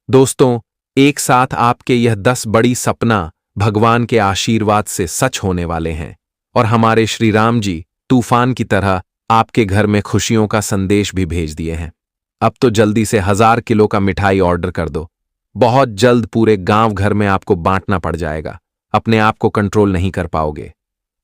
दोस्तों, एक साथ आपके यह 10 बड़ी सपना भगवान के आशीर्वाद से सच होने वाले हैं और हमारे श्री राम जी तूफान की तरह आपके घर में खुशियों का संदेश भी भेज दिए हैं। अब तो जल्दी से 1000 किलो का मिठाई ऑर्डर कर दो। बहुत जल्द पूरे गांव घर में आपको बांटना पड़ जाएगा। अपने आप को कंट्रोल नहीं कर पाओगे।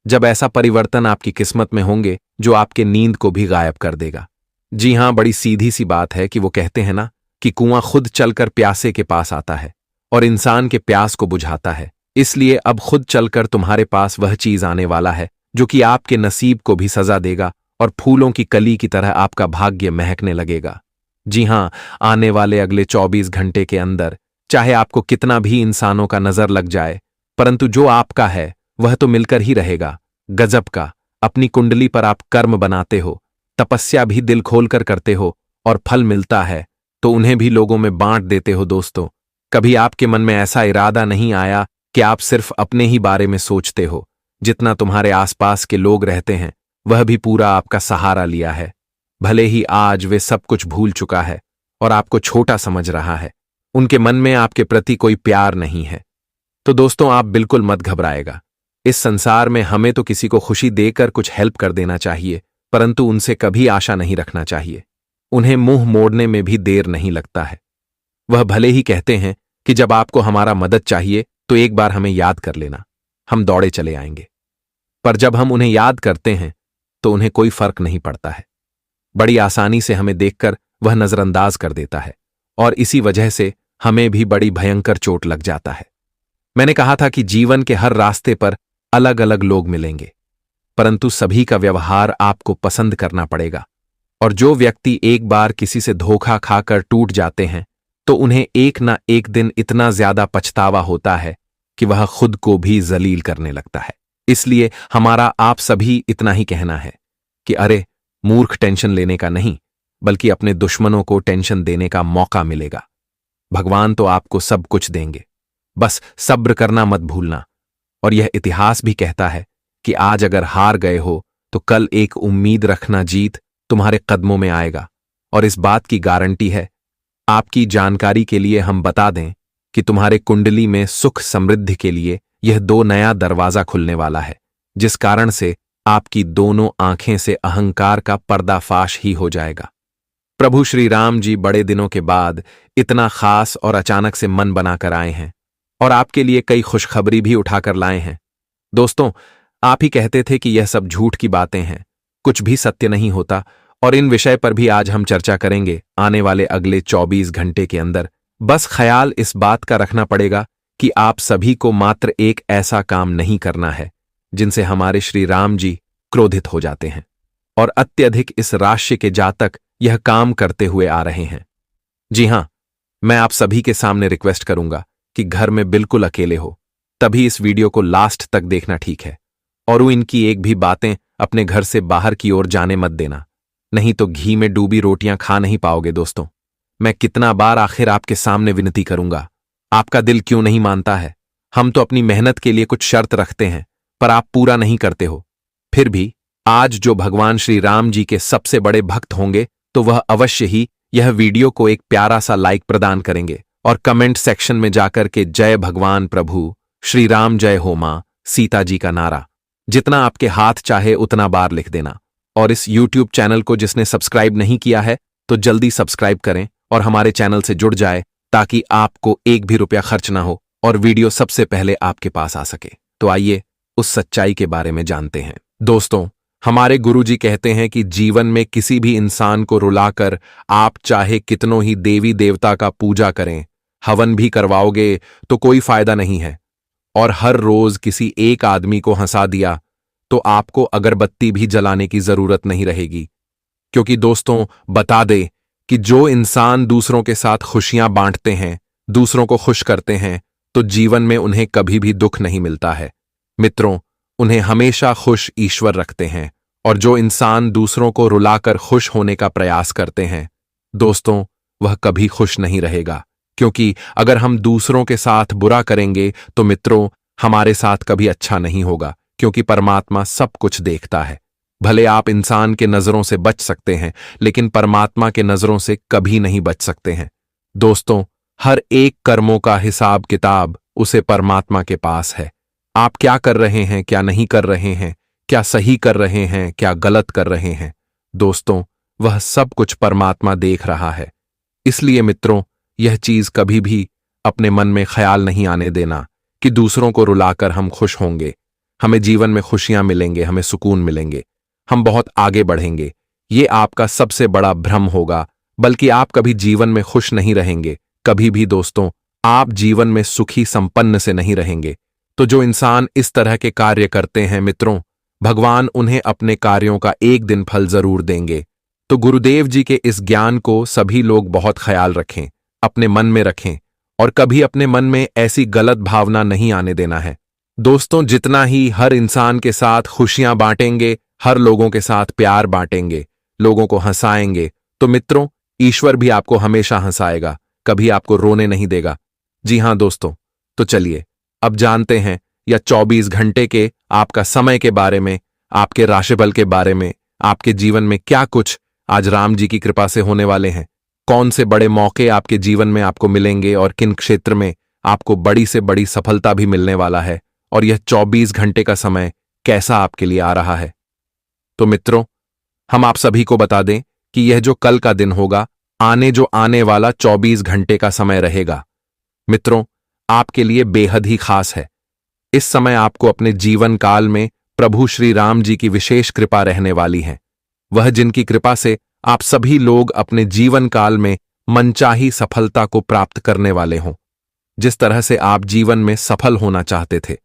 जब ऐसा परिवर्तन आपकी किस्मत में होंगे जो आपके नींद को भी गायब कर देगा। जी हां, बड़ी सीधी सी बात है कि वो कहते हैं ना कि कुआं खुद चलकर प्यासे के पास आता है और इंसान के प्यास को बुझाता है। इसलिए अब खुद चलकर तुम्हारे पास वह चीज आने वाला है जो कि आपके नसीब को भी सजा देगा और फूलों की कली की तरह आपका भाग्य महकने लगेगा। जी हां, आने वाले अगले 24 घंटे के अंदर चाहे आपको कितना भी इंसानों का नजर लग जाए, परंतु जो आपका है वह तो मिलकर ही रहेगा। गजब का, अपनी कुंडली पर आप कर्म बनाते हो, तपस्या भी दिल खोलकर करते हो और फल मिलता है तो उन्हें भी लोगों में बांट देते हो। दोस्तों, कभी आपके मन में ऐसा इरादा नहीं आया कि आप सिर्फ अपने ही बारे में सोचते हो? जितना तुम्हारे आसपास के लोग रहते हैं वह भी पूरा आपका सहारा लिया है। भले ही आज वे सब कुछ भूल चुका है और आपको छोटा समझ रहा है, उनके मन में आपके प्रति कोई प्यार नहीं है। तो दोस्तों, आप बिल्कुल मत घबराएगा। इस संसार में हमें तो किसी को खुशी देकर कुछ हेल्प कर देना चाहिए, परंतु उनसे कभी आशा नहीं रखना चाहिए। उन्हें मुंह मोड़ने में भी देर नहीं लगता है। वह भले ही कहते हैं कि जब आपको हमारा मदद चाहिए तो एक बार हमें याद कर लेना, हम दौड़े चले आएंगे। पर जब हम उन्हें याद करते हैं तो उन्हें कोई फर्क नहीं पड़ता है। बड़ी आसानी से हमें देखकर वह नजरअंदाज कर देता है और इसी वजह से हमें भी बड़ी भयंकर चोट लग जाता है। मैंने कहा था कि जीवन के हर रास्ते पर अलग अलग लोग मिलेंगे, परंतु सभी का व्यवहार आपको पसंद करना पड़ेगा। और जो व्यक्ति एक बार किसी से धोखा खाकर टूट जाते हैं तो उन्हें एक ना एक दिन इतना ज्यादा पछतावा होता है कि वह खुद को भी जलील करने लगता है। इसलिए हमारा आप सभी इतना ही कहना है कि अरे मूर्ख, टेंशन लेने का नहीं, बल्कि अपने दुश्मनों को टेंशन देने का मौका मिलेगा। भगवान तो आपको सब कुछ देंगे, बस सब्र करना मत भूलना। और यह इतिहास भी कहता है कि आज अगर हार गए हो तो कल एक उम्मीद रखना जीत तुम्हारे कदमों में आएगा। और इस बात की गारंटी है। आपकी जानकारी के लिए हम बता दें कि तुम्हारे कुंडली में सुख समृद्धि के लिए यह 2 नया दरवाजा खुलने वाला है, जिस कारण से आपकी दोनों आंखें से अहंकार का पर्दाफाश ही हो जाएगा। प्रभु श्री राम जी बड़े दिनों के बाद इतना खास और अचानक से मन बनाकर आए हैं और आपके लिए कई खुशखबरी भी उठाकर लाए हैं। दोस्तों, आप ही कहते थे कि यह सब झूठ की बातें हैं, कुछ भी सत्य नहीं होता, और इन विषय पर भी आज हम चर्चा करेंगे आने वाले अगले 24 घंटे के अंदर। बस ख्याल इस बात का रखना पड़ेगा कि आप सभी को मात्र एक ऐसा काम नहीं करना है जिनसे हमारे श्री राम जी क्रोधित हो जाते हैं, और अत्यधिक इस राशि के जातक यह काम करते हुए आ रहे हैं। जी हां, मैं आप सभी के सामने रिक्वेस्ट करूंगा कि घर में बिल्कुल अकेले हो तभी इस वीडियो को लास्ट तक देखना ठीक है, और वो इनकी एक भी बातें अपने घर से बाहर की ओर जाने मत देना, नहीं तो घी में डूबी रोटियां खा नहीं पाओगे। दोस्तों, मैं कितना बार आखिर आपके सामने विनती करूंगा, आपका दिल क्यों नहीं मानता है? हम तो अपनी मेहनत के लिए कुछ शर्त रखते हैं पर आप पूरा नहीं करते हो। फिर भी आज जो भगवान श्री राम जी के सबसे बड़े भक्त होंगे तो वह अवश्य ही यह वीडियो को एक प्यारा सा लाइक प्रदान करेंगे और कमेंट सेक्शन में जाकर के जय भगवान प्रभु श्री राम जय हो मां सीता जी का नारा जितना आपके हाथ चाहे उतना बार लिख देना। और इस YouTube चैनल को जिसने सब्सक्राइब नहीं किया है तो जल्दी सब्सक्राइब करें और हमारे चैनल से जुड़ जाए ताकि आपको एक भी रुपया खर्च ना हो और वीडियो सबसे पहले आपके पास आ सके। तो आइए उस सच्चाई के बारे में जानते हैं। दोस्तों, हमारे गुरुजी कहते हैं कि जीवन में किसी भी इंसान को रुलाकर आप चाहे कितनों ही देवी देवता का पूजा करें, हवन भी करवाओगे तो कोई फायदा नहीं है। और हर रोज किसी एक आदमी को हंसा दिया तो आपको अगरबत्ती भी जलाने की जरूरत नहीं रहेगी। क्योंकि दोस्तों, बता दे कि जो इंसान दूसरों के साथ खुशियां बांटते हैं, दूसरों को खुश करते हैं, तो जीवन में उन्हें कभी भी दुख नहीं मिलता है। मित्रों, उन्हें हमेशा खुश ईश्वर रखते हैं। और जो इंसान दूसरों को रुलाकर खुश होने का प्रयास करते हैं, दोस्तों, वह कभी खुश नहीं रहेगा। क्योंकि अगर हम दूसरों के साथ बुरा करेंगे तो मित्रों, हमारे साथ कभी अच्छा नहीं होगा, क्योंकि परमात्मा सब कुछ देखता है। भले आप इंसान के नजरों से बच सकते हैं, लेकिन परमात्मा के नजरों से कभी नहीं बच सकते हैं। दोस्तों, हर एक कर्मों का हिसाब किताब उसे परमात्मा के पास है। आप क्या कर रहे हैं, क्या नहीं कर रहे हैं, क्या सही कर रहे हैं, क्या गलत कर रहे हैं, दोस्तों, वह सब कुछ परमात्मा देख रहा है। इसलिए मित्रों, यह चीज कभी भी अपने मन में ख्याल नहीं आने देना कि दूसरों को रुलाकर हम खुश होंगे, हमें जीवन में खुशियां मिलेंगे, हमें सुकून मिलेंगे, हम बहुत आगे बढ़ेंगे। ये आपका सबसे बड़ा भ्रम होगा, बल्कि आप कभी जीवन में खुश नहीं रहेंगे। कभी भी दोस्तों, आप जीवन में सुखी संपन्न से नहीं रहेंगे। तो जो इंसान इस तरह के कार्य करते हैं मित्रों, भगवान उन्हें अपने कार्यों का एक दिन फल जरूर देंगे। तो गुरुदेव जी के इस ज्ञान को सभी लोग बहुत ख्याल रखें, अपने मन में रखें, और कभी अपने मन में ऐसी गलत भावना नहीं आने देना है। दोस्तों, जितना ही हर इंसान के साथ खुशियां बांटेंगे, हर लोगों के साथ प्यार बांटेंगे, लोगों को हंसाएंगे, तो मित्रों, ईश्वर भी आपको हमेशा हंसाएगा, कभी आपको रोने नहीं देगा। जी हां दोस्तों, तो चलिए अब जानते हैं या 24 घंटे के आपका समय के बारे में, आपके राशिफल के बारे में, आपके जीवन में क्या कुछ आज राम जी की कृपा से होने वाले हैं, कौन से बड़े मौके आपके जीवन में आपको मिलेंगे और किन क्षेत्र में आपको बड़ी से बड़ी सफलता भी मिलने वाला है, और यह 24 घंटे का समय कैसा आपके लिए आ रहा है। तो मित्रों, हम आप सभी को बता दें कि यह जो कल का दिन होगा, आने वाला 24 घंटे का समय रहेगा, मित्रों, आपके लिए बेहद ही खास है। इस समय आपको अपने जीवन काल में प्रभु श्री राम जी की विशेष कृपा रहने वाली है। वह जिनकी कृपा से आप सभी लोग अपने जीवन काल में मनचाही सफलता को प्राप्त करने वाले हों, जिस तरह से आप जीवन में सफल होना चाहते थे।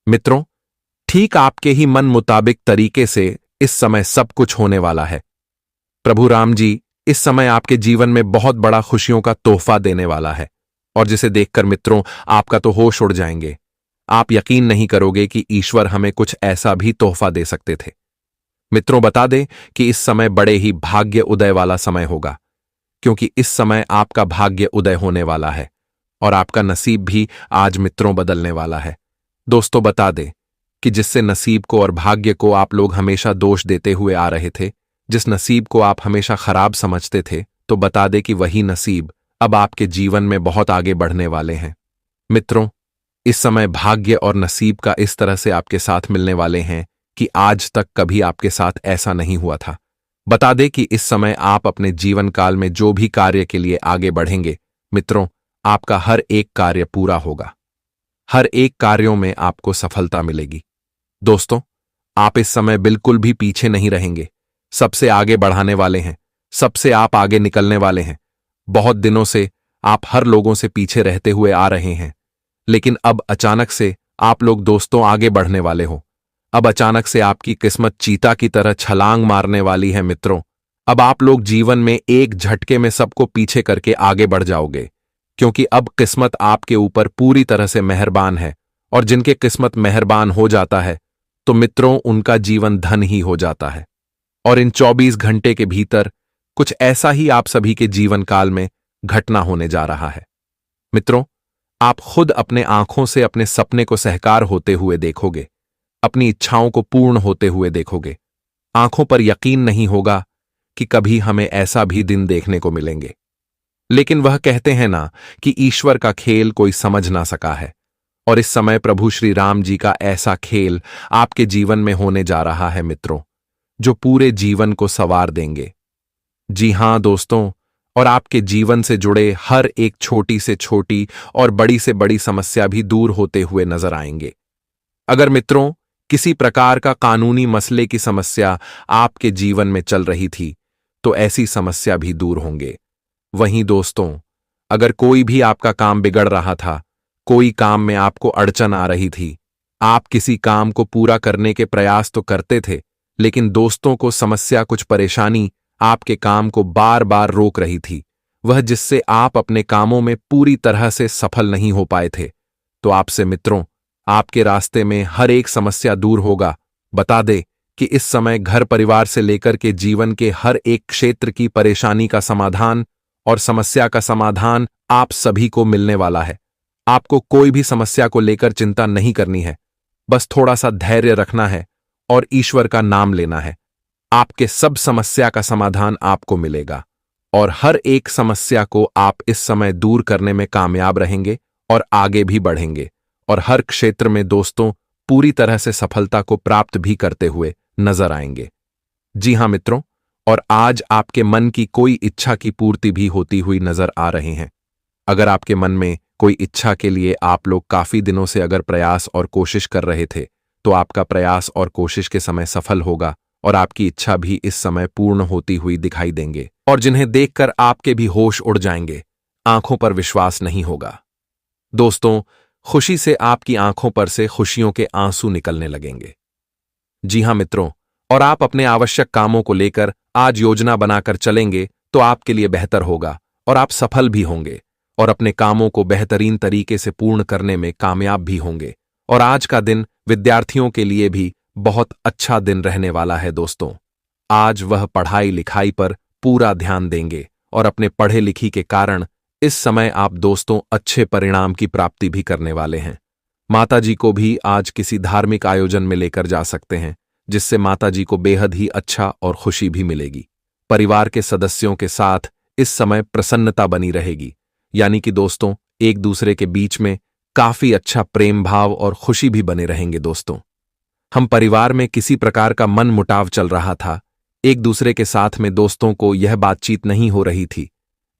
मित्रों, ठीक आपके ही मन मुताबिक तरीके से इस समय सब कुछ होने वाला है। प्रभु राम जी इस समय आपके जीवन में बहुत बड़ा खुशियों का तोहफा देने वाला है, और जिसे देखकर मित्रों आपका तो होश उड़ जाएंगे। आप यकीन नहीं करोगे कि ईश्वर हमें कुछ ऐसा भी तोहफा दे सकते थे। मित्रों, बता दें कि इस समय बड़े ही भाग्य उदय वाला समय होगा, क्योंकि इस समय आपका भाग्य उदय होने वाला है और आपका नसीब भी आज मित्रों बदलने वाला है। दोस्तों, बता दें कि जिससे नसीब को और भाग्य को आप लोग हमेशा दोष देते हुए आ रहे थे, जिस नसीब को आप हमेशा खराब समझते थे, तो बता दें कि वही नसीब अब आपके जीवन में बहुत आगे बढ़ने वाले हैं। मित्रों, इस समय भाग्य और नसीब का इस तरह से आपके साथ मिलने वाले हैं कि आज तक कभी आपके साथ ऐसा नहीं हुआ था। बता दें कि इस समय आप अपने जीवन काल में जो भी कार्य के लिए आगे बढ़ेंगे, मित्रों, आपका हर एक कार्य पूरा होगा, हर एक कार्यों में आपको सफलता मिलेगी। दोस्तों, आप इस समय बिल्कुल भी पीछे नहीं रहेंगे, सबसे आगे बढ़ाने वाले हैं, सबसे आप आगे निकलने वाले हैं। बहुत दिनों से आप हर लोगों से पीछे रहते हुए आ रहे हैं, लेकिन अब अचानक से आप लोग दोस्तों आगे बढ़ने वाले हो। अब अचानक से आपकी किस्मत चीता की तरह छलांग मारने वाली है। मित्रों, अब आप लोग जीवन में एक झटके में सबको पीछे करके आगे बढ़ जाओगे, क्योंकि अब किस्मत आपके ऊपर पूरी तरह से मेहरबान है, और जिनके किस्मत मेहरबान हो जाता है तो मित्रों उनका जीवन धन ही हो जाता है। और इन 24 घंटे के भीतर कुछ ऐसा ही आप सभी के जीवन काल में घटना होने जा रहा है। मित्रों, आप खुद अपने आंखों से अपने सपने को साकार होते हुए देखोगे, अपनी इच्छाओं को पूर्ण होते हुए देखोगे। आंखों पर यकीन नहीं होगा कि कभी हमें ऐसा भी दिन देखने को मिलेंगे। लेकिन वह कहते हैं ना कि ईश्वर का खेल कोई समझ ना सका है, और इस समय प्रभु श्री राम जी का ऐसा खेल आपके जीवन में होने जा रहा है मित्रों, जो पूरे जीवन को संवार देंगे। जी हां दोस्तों, और आपके जीवन से जुड़े हर एक छोटी से छोटी और बड़ी से बड़ी समस्या भी दूर होते हुए नजर आएंगे। अगर मित्रों किसी प्रकार का कानूनी मसले की समस्या आपके जीवन में चल रही थी, तो ऐसी समस्या भी दूर होंगे। वहीं दोस्तों, अगर कोई भी आपका काम बिगड़ रहा था, कोई काम में आपको अड़चन आ रही थी, आप किसी काम को पूरा करने के प्रयास तो करते थे, लेकिन दोस्तों को समस्या, कुछ परेशानी आपके काम को बार बार रोक रही थी, वह जिससे आप अपने कामों में पूरी तरह से सफल नहीं हो पाए थे, तो आपसे मित्रों आपके रास्ते में हर एक समस्या दूर होगा। बता दे कि इस समय घर परिवार से लेकर के जीवन के हर एक क्षेत्र की परेशानी का समाधान और समस्या का समाधान आप सभी को मिलने वाला है। आपको कोई भी समस्या को लेकर चिंता नहीं करनी है, बस थोड़ा सा धैर्य रखना है और ईश्वर का नाम लेना है। आपके सब समस्या का समाधान आपको मिलेगा और हर एक समस्या को आप इस समय दूर करने में कामयाब रहेंगे और आगे भी बढ़ेंगे और हर क्षेत्र में दोस्तों पूरी तरह से सफलता को प्राप्त भी करते हुए नजर आएंगे। जी हां मित्रों, और आज आपके मन की कोई इच्छा की पूर्ति भी होती हुई नजर आ रही हैं। अगर आपके मन में कोई इच्छा के लिए आप लोग काफी दिनों से अगर प्रयास और कोशिश कर रहे थे, तो आपका प्रयास और कोशिश के समय सफल होगा और आपकी इच्छा भी इस समय पूर्ण होती हुई दिखाई देंगे और जिन्हें देखकर आपके भी होश उड़ जाएंगे, आंखों पर विश्वास नहीं होगा। दोस्तों, खुशी से आपकी आंखों पर से खुशियों के आंसू निकलने लगेंगे। जी हां मित्रों, और आप अपने आवश्यक कामों को लेकर आज योजना बनाकर चलेंगे तो आपके लिए बेहतर होगा और आप सफल भी होंगे और अपने कामों को बेहतरीन तरीके से पूर्ण करने में कामयाब भी होंगे। और आज का दिन विद्यार्थियों के लिए भी बहुत अच्छा दिन रहने वाला है दोस्तों। आज वह पढ़ाई लिखाई पर पूरा ध्यान देंगे और अपने पढ़े लिखी के कारण इस समय आप दोस्तों अच्छे परिणाम की प्राप्ति भी करने वाले हैं। माताजी को भी आज किसी धार्मिक आयोजन में लेकर जा सकते हैं, जिससे माताजी को बेहद ही अच्छा और खुशी भी मिलेगी। परिवार के सदस्यों के साथ इस समय प्रसन्नता बनी रहेगी, यानी कि दोस्तों एक दूसरे के बीच में काफी अच्छा प्रेम भाव और खुशी भी बने रहेंगे। दोस्तों, हम परिवार में किसी प्रकार का मन मुटाव चल रहा था, एक दूसरे के साथ में दोस्तों को यह बातचीत नहीं हो रही थी,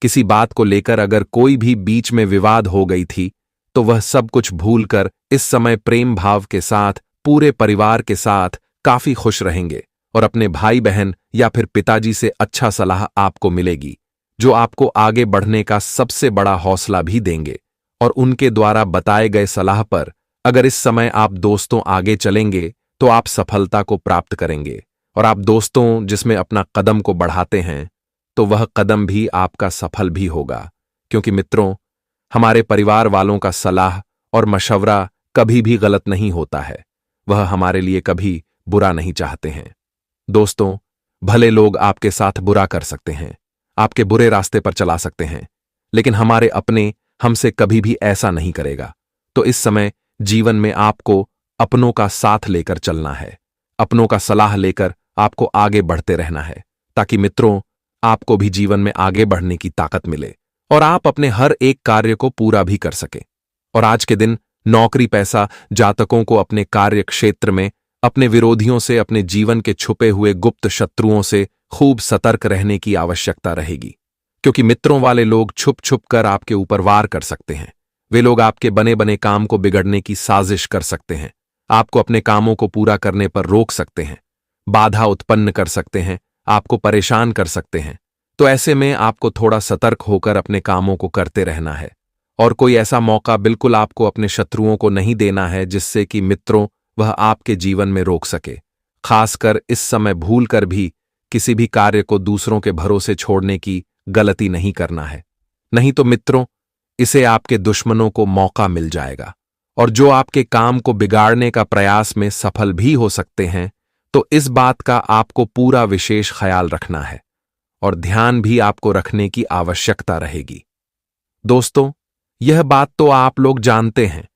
किसी बात को लेकर अगर कोई भी बीच में विवाद हो गई थी, तो वह सब कुछ भूलकर इस समय प्रेम भाव के साथ पूरे परिवार के साथ काफी खुश रहेंगे और अपने भाई बहन या फिर पिताजी से अच्छा सलाह आपको मिलेगी, जो आपको आगे बढ़ने का सबसे बड़ा हौसला भी देंगे। और उनके द्वारा बताए गए सलाह पर अगर इस समय आप दोस्तों आगे चलेंगे तो आप सफलता को प्राप्त करेंगे। और आप दोस्तों जिसमें अपना कदम को बढ़ाते हैं, तो वह कदम भी आपका सफल भी होगा, क्योंकि मित्रों हमारे परिवार वालों का सलाह और मशवरा कभी भी गलत नहीं होता है, वह हमारे लिए कभी बुरा नहीं चाहते हैं। दोस्तों, भले लोग आपके साथ बुरा कर सकते हैं, आपके बुरे रास्ते पर चला सकते हैं, लेकिन हमारे अपने हमसे कभी भी ऐसा नहीं करेगा। तो इस समय जीवन में आपको अपनों का साथ लेकर चलना है, अपनों का सलाह लेकर आपको आगे बढ़ते रहना है, ताकि मित्रों आपको भी जीवन में आगे बढ़ने की ताकत मिले और आप अपने हर एक कार्य को पूरा भी कर सके। और आज के दिन नौकरी पैसा जातकों को अपने कार्य क्षेत्र में अपने विरोधियों से, अपने जीवन के छुपे हुए गुप्त शत्रुओं से खूब सतर्क रहने की आवश्यकता रहेगी, क्योंकि मित्रों वाले लोग छुप छुप कर आपके ऊपर वार कर सकते हैं। वे लोग आपके बने बने काम को बिगड़ने की साजिश कर सकते हैं, आपको अपने कामों को पूरा करने पर रोक सकते हैं, बाधा उत्पन्न कर सकते हैं, आपको परेशान कर सकते हैं। तो ऐसे में आपको थोड़ा सतर्क होकर अपने कामों को करते रहना है और कोई ऐसा मौका बिल्कुल आपको अपने शत्रुओं को नहीं देना है जिससे कि मित्रों वह आपके जीवन में रोक सके। खासकर इस समय भूल कर भी किसी भी कार्य को दूसरों के भरोसे छोड़ने की गलती नहीं करना है, नहीं तो मित्रों इसे आपके दुश्मनों को मौका मिल जाएगा और जो आपके काम को बिगाड़ने का प्रयास में सफल भी हो सकते हैं। तो इस बात का आपको पूरा विशेष ख्याल रखना है और ध्यान भी आपको रखने की आवश्यकता रहेगी। दोस्तों, यह बात तो आप लोग जानते हैं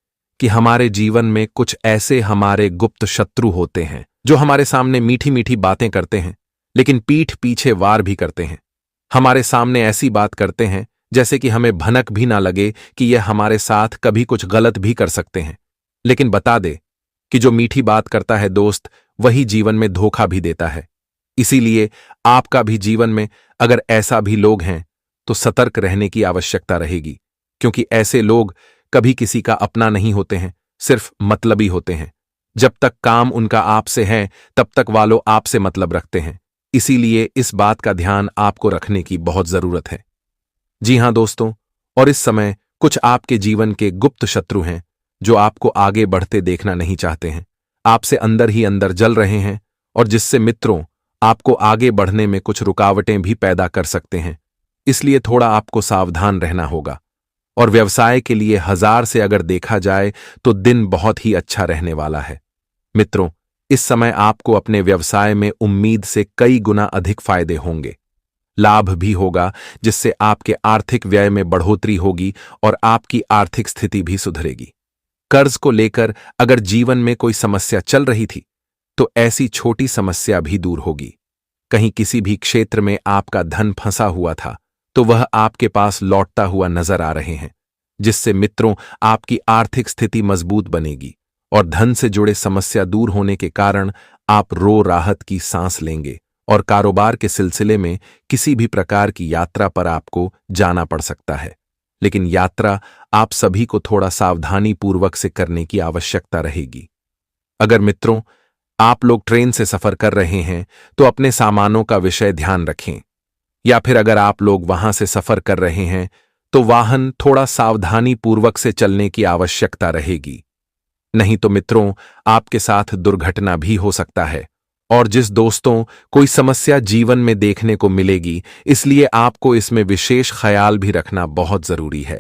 कि हमारे जीवन में कुछ ऐसे हमारे गुप्त शत्रु होते हैं जो हमारे सामने मीठी मीठी बातें करते हैं, लेकिन पीठ पीछे वार भी करते हैं। हमारे सामने ऐसी बात करते हैं जैसे कि हमें भनक भी ना लगे कि यह हमारे साथ कभी कुछ गलत भी कर सकते हैं। लेकिन बता दे कि जो मीठी बात करता है दोस्त, वही जीवन में धोखा भी देता है। इसीलिए आपका भी जीवन में अगर ऐसा भी लोग हैं तो सतर्क रहने की आवश्यकता रहेगी, क्योंकि ऐसे लोग कभी किसी का अपना नहीं होते हैं, सिर्फ मतलबी होते हैं। जब तक काम उनका आपसे है तब तक वालों आपसे मतलब रखते हैं। इसीलिए इस बात का ध्यान आपको रखने की बहुत जरूरत है। जी हां दोस्तों, और इस समय कुछ आपके जीवन के गुप्त शत्रु हैं जो आपको आगे बढ़ते देखना नहीं चाहते हैं, आपसे अंदर ही अंदर जल रहे हैं और जिससे मित्रों आपको आगे बढ़ने में कुछ रुकावटें भी पैदा कर सकते हैं। इसलिए थोड़ा आपको सावधान रहना होगा। और व्यवसाय के लिए 1000 से अगर देखा जाए तो दिन बहुत ही अच्छा रहने वाला है। मित्रों, इस समय आपको अपने व्यवसाय में उम्मीद से कई गुना अधिक फायदे होंगे, लाभ भी होगा, जिससे आपके आर्थिक व्यय में बढ़ोतरी होगी और आपकी आर्थिक स्थिति भी सुधरेगी। कर्ज को लेकर अगर जीवन में कोई समस्या चल रही थी तो ऐसी छोटी समस्या भी दूर होगी। कहीं किसी भी क्षेत्र में आपका धन फंसा हुआ था तो वह आपके पास लौटता हुआ नजर आ रहे हैं, जिससे मित्रों आपकी आर्थिक स्थिति मजबूत बनेगी और धन से जुड़े समस्या दूर होने के कारण आप राहत की सांस लेंगे और कारोबार के सिलसिले में किसी भी प्रकार की यात्रा पर आपको जाना पड़ सकता है। लेकिन यात्रा आप सभी को थोड़ा सावधानी पूर्वक से करने की आवश्यकता रहेगी। अगर मित्रों आप लोग ट्रेन से सफर कर रहे हैं तो अपने सामानों का विषय ध्यान रखें, या फिर अगर आप लोग वहां से सफर कर रहे हैं तो वाहन थोड़ा सावधानी पूर्वक से चलने की आवश्यकता रहेगी। नहीं तो मित्रों आपके साथ दुर्घटना भी हो सकता है, और जिस दोस्तों कोई समस्या जीवन में देखने को मिलेगी, इसलिए आपको इसमें विशेष ख्याल भी रखना बहुत जरूरी है।